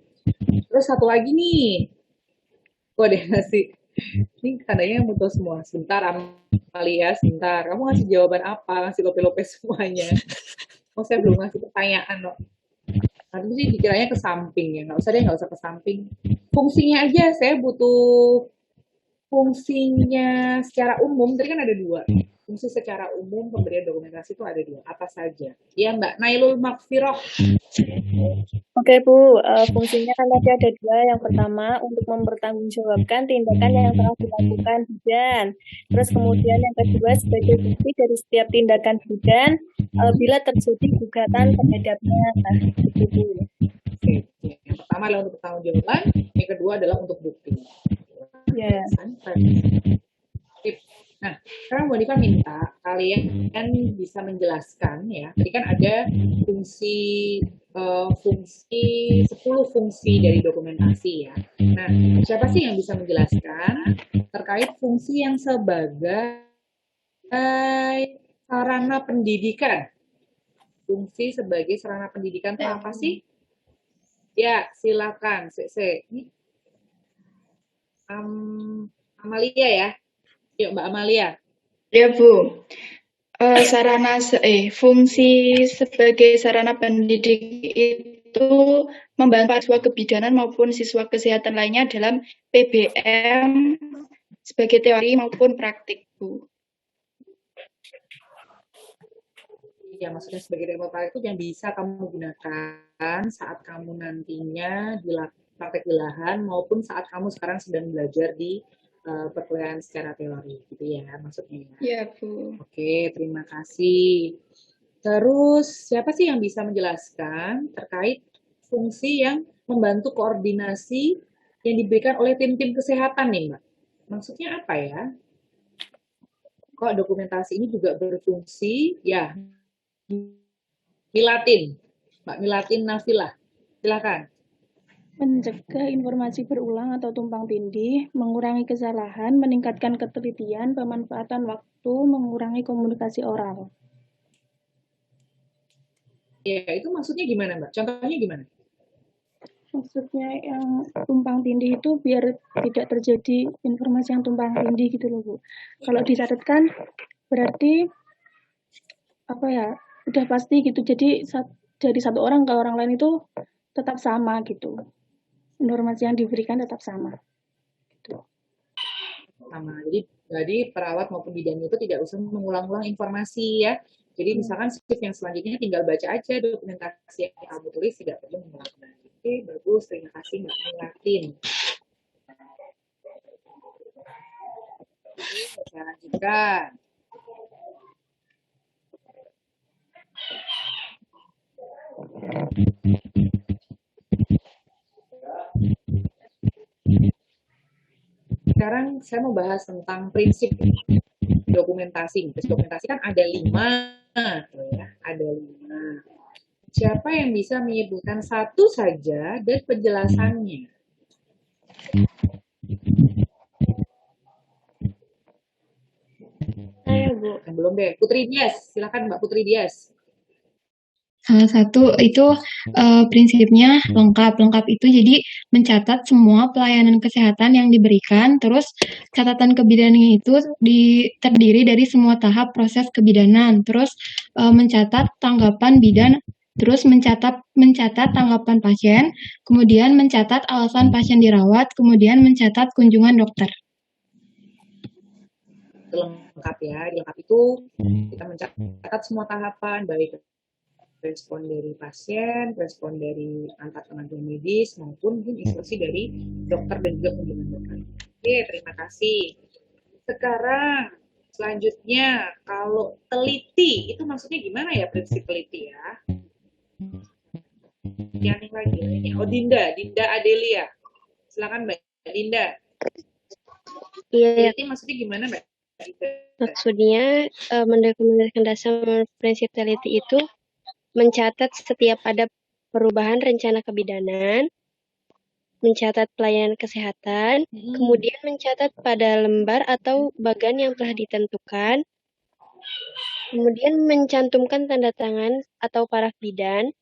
Terus satu lagi nih. Waduh, ngasih. Ini tandanya muncul semua. Sebentar, Amalia, sebentar. Kamu ngasih jawaban apa? Ngasih lope-lope semuanya. Oh, saya belum ngasih pertanyaan loh. Nanti sih dikiranya ke samping ya. Nggak usah deh, nggak usah ke samping. Fungsinya aja, saya butuh fungsinya secara umum. Tadi kan ada 2. Fungsi secara umum pemberian dokumentasi itu ada 2. Apa saja? Ya, Mbak Nailul Makfiroh. Oke, Bu. Fungsinya kan tadi ada 2. Yang pertama, untuk mempertanggungjawabkan tindakan yang telah dilakukan bidan. Terus kemudian yang kedua, sebagai bukti dari setiap tindakan bidan, bila terjadi gugatan terhadapnya. Nah, itu. Oke. Yang pertama adalah untuk pertanggungjawaban, yang kedua adalah untuk bukti. Ya. Nah, sekarang Mbak Diva minta kalian bisa menjelaskan ya. Tadi kan ada fungsi 10 fungsi dari dokumentasi ya. Nah, siapa sih yang bisa menjelaskan terkait fungsi yang sebagai sarana pendidikan? Fungsi sebagai sarana pendidikan itu apa sih? Ya, silakan. Amalia ya. Yuk, Mbak Amalia. Ya, Bu. Fungsi sebagai sarana pendidik itu membantu siswa kebidanan maupun siswa kesehatan lainnya dalam PBM sebagai teori maupun praktik, Bu. Ya, maksudnya sebagai teori praktik itu yang bisa kamu gunakan saat kamu nantinya di praktek di lahan maupun saat kamu sekarang sedang belajar di perkuliahan secara teori, gitu ya maksudnya. Ya, Bu. Oke, terima kasih. Terus, siapa sih yang bisa menjelaskan terkait fungsi yang membantu koordinasi yang diberikan oleh tim-tim kesehatan nih, Mbak? Maksudnya apa ya? Kok dokumentasi ini juga berfungsi? Ya, Milatin. Mbak Milatin Nafilah. Silakan. Mencegah informasi berulang atau tumpang tindih, mengurangi kesalahan, meningkatkan ketelitian, pemanfaatan waktu, mengurangi komunikasi oral. Ya, itu maksudnya gimana, Mbak? Contohnya gimana? Maksudnya yang tumpang tindih itu biar tidak terjadi informasi yang tumpang tindih gitu loh, Bu. Kalau dicatatkan berarti apa ya, udah pasti gitu. Jadi dari satu orang ke orang lain itu tetap sama gitu. Informasi yang diberikan tetap sama. Gitu. Sama. Jadi perawat maupun bidan itu tidak usah mengulang-ulang informasi ya. Jadi misalkan shift yang selanjutnya tinggal baca aja dokumentasi yang kamu tulis, tidak perlu mengulang-ulang. Oke, bagus. Terima kasih Mbak Milatin. Oke, saya lanjutkan. Sekarang saya mau bahas tentang prinsip dokumentasi. Dokumentasi kan ada 5, ya, ada 5. Siapa yang bisa menyebutkan satu saja dan penjelasannya? Saya, Bu. Belum deh. Putri Dias, silakan Mbak Putri Dias. Salah satu itu prinsipnya lengkap. Lengkap itu jadi mencatat semua pelayanan kesehatan yang diberikan, terus catatan kebidanan itu terdiri dari semua tahap proses kebidanan, terus mencatat tanggapan bidan, terus mencatat tanggapan pasien, kemudian mencatat alasan pasien dirawat, kemudian mencatat kunjungan dokter. Lengkap ya, lengkap itu kita mencatat semua tahapan, baik respon dari pasien, respon dari antar tenaga medis, maupun mungkin instruksi dari dokter dan juga kunjungan dokter. Oke, terima kasih. Sekarang, selanjutnya, kalau teliti, itu maksudnya gimana ya prinsip teliti ya? Yang lagi, oh Dinda Adelia. Silakan Mbak Dinda. Iya. Teliti maksudnya gimana Mbak? Maksudnya mendokumentasikan dasar prinsip teliti itu mencatat setiap ada perubahan rencana kebidanan, mencatat pelayanan kesehatan, kemudian mencatat pada lembar atau bagan yang telah ditentukan, kemudian mencantumkan tanda tangan atau paraf bidan.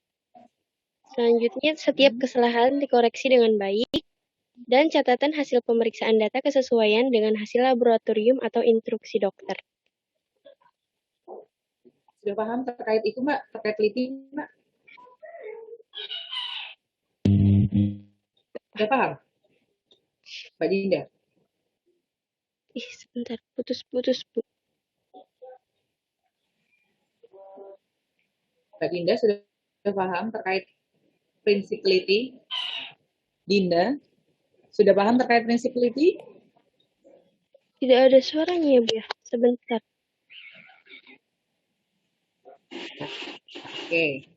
Selanjutnya, setiap kesalahan dikoreksi dengan baik, dan catatan hasil pemeriksaan data kesesuaian dengan hasil laboratorium atau instruksi dokter. Sudah paham terkait itu Mbak? Terkait teliti Mbak? Sudah paham? Mbak Dinda? Sebentar, putus-putus, Bu. Mbak Dinda sudah paham terkait prinsip teliti? Dinda, sudah paham terkait prinsip teliti? Tidak ada suaranya ya, Bu ya? Sebentar. Oke.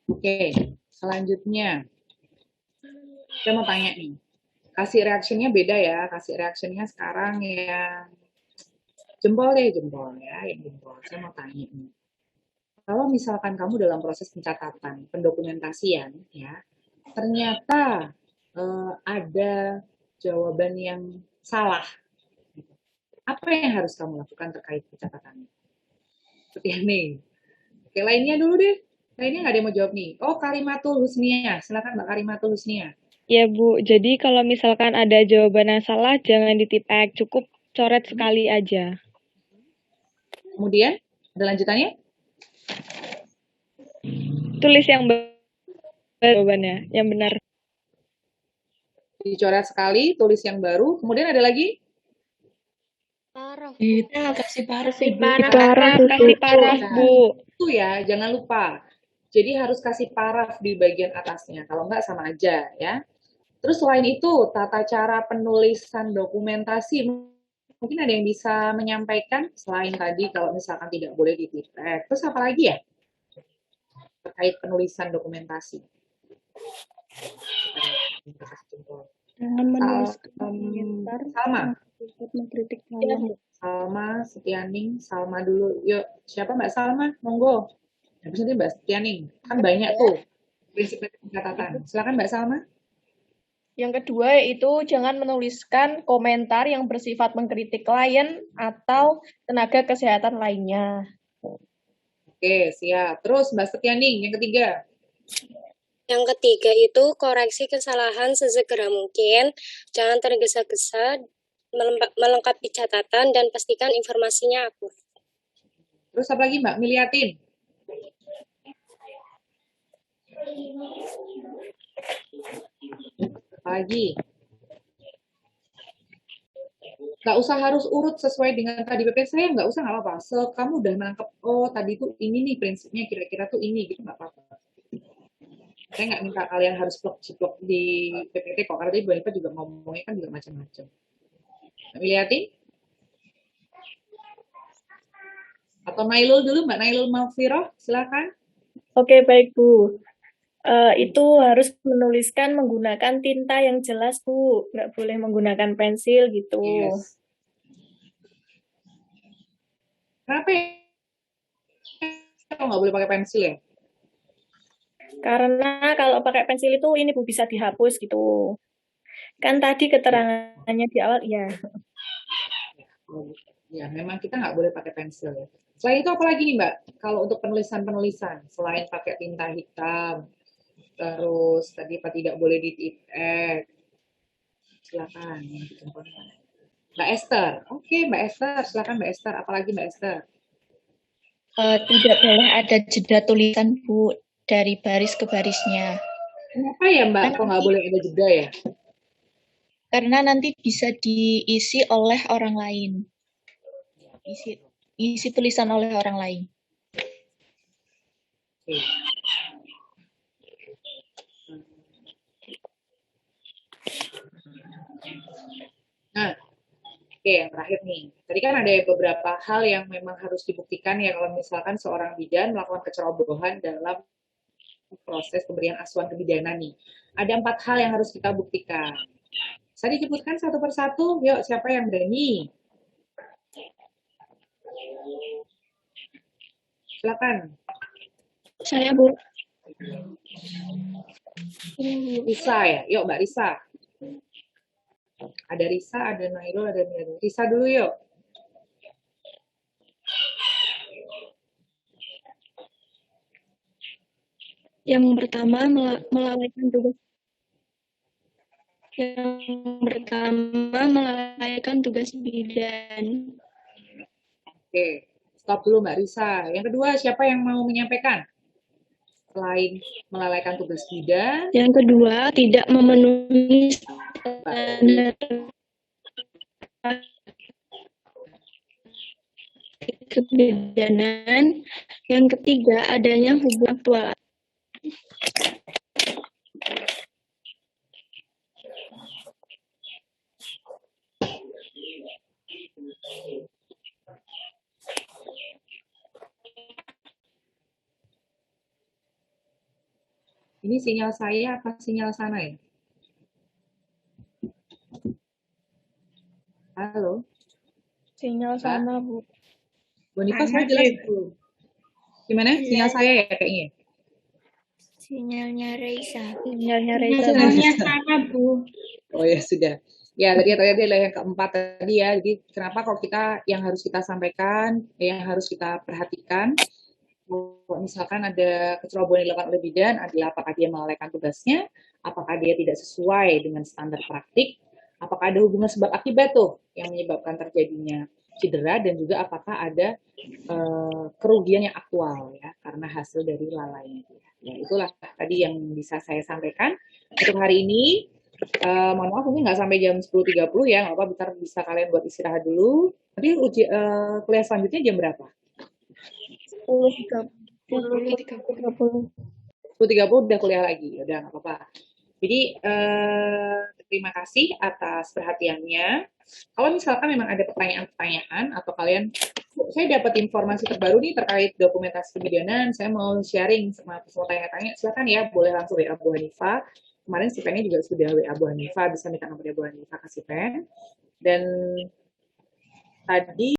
Oke, selanjutnya. Saya mau tanya nih. Kasih reactionnya beda ya. Kasih reactionnya sekarang yang jempol ya. Yang jempol. Saya mau tanya nih. Kalau misalkan kamu dalam proses pencatatan, pendokumentasian, ya, ternyata ada jawaban yang salah. Apa yang harus kamu lakukan terkait pencatatannya? Seperti ini. Oke, lainnya dulu deh. Lainnya nggak ada yang mau jawab nih. Oh, Karimatul Husnia. Silakan Mbak Karimatul Husnia. Ya Bu, jadi kalau misalkan ada jawaban yang salah, jangan ditipek, cukup coret sekali aja. Kemudian, ada lanjutannya? Tulis yang jawabannya, yang benar. Dicoret sekali, tulis yang baru. Kemudian ada lagi? Paraf. Kasih paraf, Bu. Itu ya, jangan lupa. Jadi harus kasih paraf di bagian atasnya. Kalau enggak sama aja ya. Terus selain itu, tata cara penulisan dokumentasi, mungkin ada yang bisa menyampaikan selain tadi kalau misalkan tidak boleh ditipek. Terus apa lagi ya? Terkait penulisan dokumentasi. Salma. Salma, Setianing, Salma dulu. Yuk, siapa Mbak Salma? Monggo. Habis nanti Mbak Setianing. Kan banyak tuh prinsip pencatatan. Silakan Mbak Salma. Yang kedua yaitu jangan menuliskan komentar yang bersifat mengkritik klien atau tenaga kesehatan lainnya. Oke, siap. Terus Mbak Setianing, yang ketiga. Yang ketiga itu koreksi kesalahan sesegera mungkin, jangan tergesa-gesa, melengkapi catatan, dan pastikan informasinya akurat. Terus apa lagi Mbak Miliatin? Lagi. Nggak usah harus urut sesuai dengan tadi PP saya, nggak usah, nggak apa-apa. So, kamu udah menangkap, oh tadi tuh ini nih prinsipnya, kira-kira tuh ini, gitu nggak apa-apa. Saya nggak minta kalian harus plok-ciplok di PPT kok, karena tadi Bu Hanifah juga ngomongnya kan juga macam-macam. Lihatin? Atau Nailul dulu, Mbak Nailul Malfiroh, silakan. Oke, baik Bu. Itu harus menuliskan menggunakan tinta yang jelas Bu, nggak boleh menggunakan pensil gitu. Yes. Kenapa ya nggak boleh pakai pensil ya? Karena kalau pakai pensil itu ini Bu bisa dihapus gitu. Kan tadi keterangannya di awal ya. Ya, memang kita nggak boleh pakai pensil ya. Selain itu apa lagi nih Mbak? Kalau untuk penulisan selain pakai tinta hitam, terus tadi apa tidak boleh di tip X. Silakan yang dicontohkan. Mbak Esther. Oke, Mbak Esther, silakan Mbak Esther. Apalagi Mbak Esther? Tidak boleh ada jeda tulisan Bu dari baris ke barisnya. Kenapa ya Mbak? Kok nggak boleh ada jeda ya? Karena nanti bisa diisi oleh orang lain. Isi tulisan oleh orang lain. Oke. Nah, oke, yang terakhir nih. Tadi kan ada beberapa hal yang memang harus dibuktikan ya kalau misalkan seorang bidan melakukan kecerobohan dalam proses pemberian asuhan kebidanan nih. Ada 4 hal yang harus kita buktikan. Saya disebutkan satu persatu. Yuk, siapa yang berani? Silakan. Saya, Bu. Risa ya? Yuk, Mbak Risa. Ada Risa, ada Nairul, ada Mira. Risa dulu yuk. Yang pertama melalaikan tugas. Yang pertama melalaikan tugas bidan. Oke, stop dulu Mbak Risa. Yang kedua, siapa yang mau menyampaikan? Selain melalaikan tugas bidan. Yang kedua, tidak memenuhi standar kebidanan. Yang ketiga, adanya hubungan aktual. Ini sinyal saya apa sinyal sana ya? Halo? Sinyal sana, Bu. Bonifa, saya jelas belum? Gimana? Sinyal saya ya kayaknya? Sinyalnya Reisa. Sinyalnya Reisa. Sinyalnya sana, Bu. Oh ya, sudah. Ya, tadi adalah yang keempat tadi ya. Jadi, kenapa kalau kita yang harus kita sampaikan, yang harus kita perhatikan, kalau misalkan ada kecerobohan yang dilakukan oleh bidan, adalah apakah dia melalaikan tugasnya, apakah dia tidak sesuai dengan standar praktik, apakah ada hubungan sebab akibat tuh yang menyebabkan terjadinya cedera, dan juga apakah ada kerugian yang aktual ya karena hasil dari lalainya. Ya, itulah tadi yang bisa saya sampaikan untuk hari ini. Mohon maaf mungkin nggak sampai jam 10.30 ya, nggak apa-apa, bisa kalian buat istirahat dulu. Nanti kuliah selanjutnya jam berapa? 10.30. 10.30 udah kuliah lagi, udah nggak apa-apa. Jadi terima kasih atas perhatiannya. Kalau misalkan memang ada pertanyaan-pertanyaan atau kalian, saya dapat informasi terbaru nih terkait dokumentasi kebidanan, saya mau sharing sama semua tanya-tanya, silakan ya, boleh langsung WA Bu Hanifa. Kemarin si Pennya juga sudah WA Bu Hanifa, bisa minta nomornya Bu Hanifa kasih Pen. Dan tadi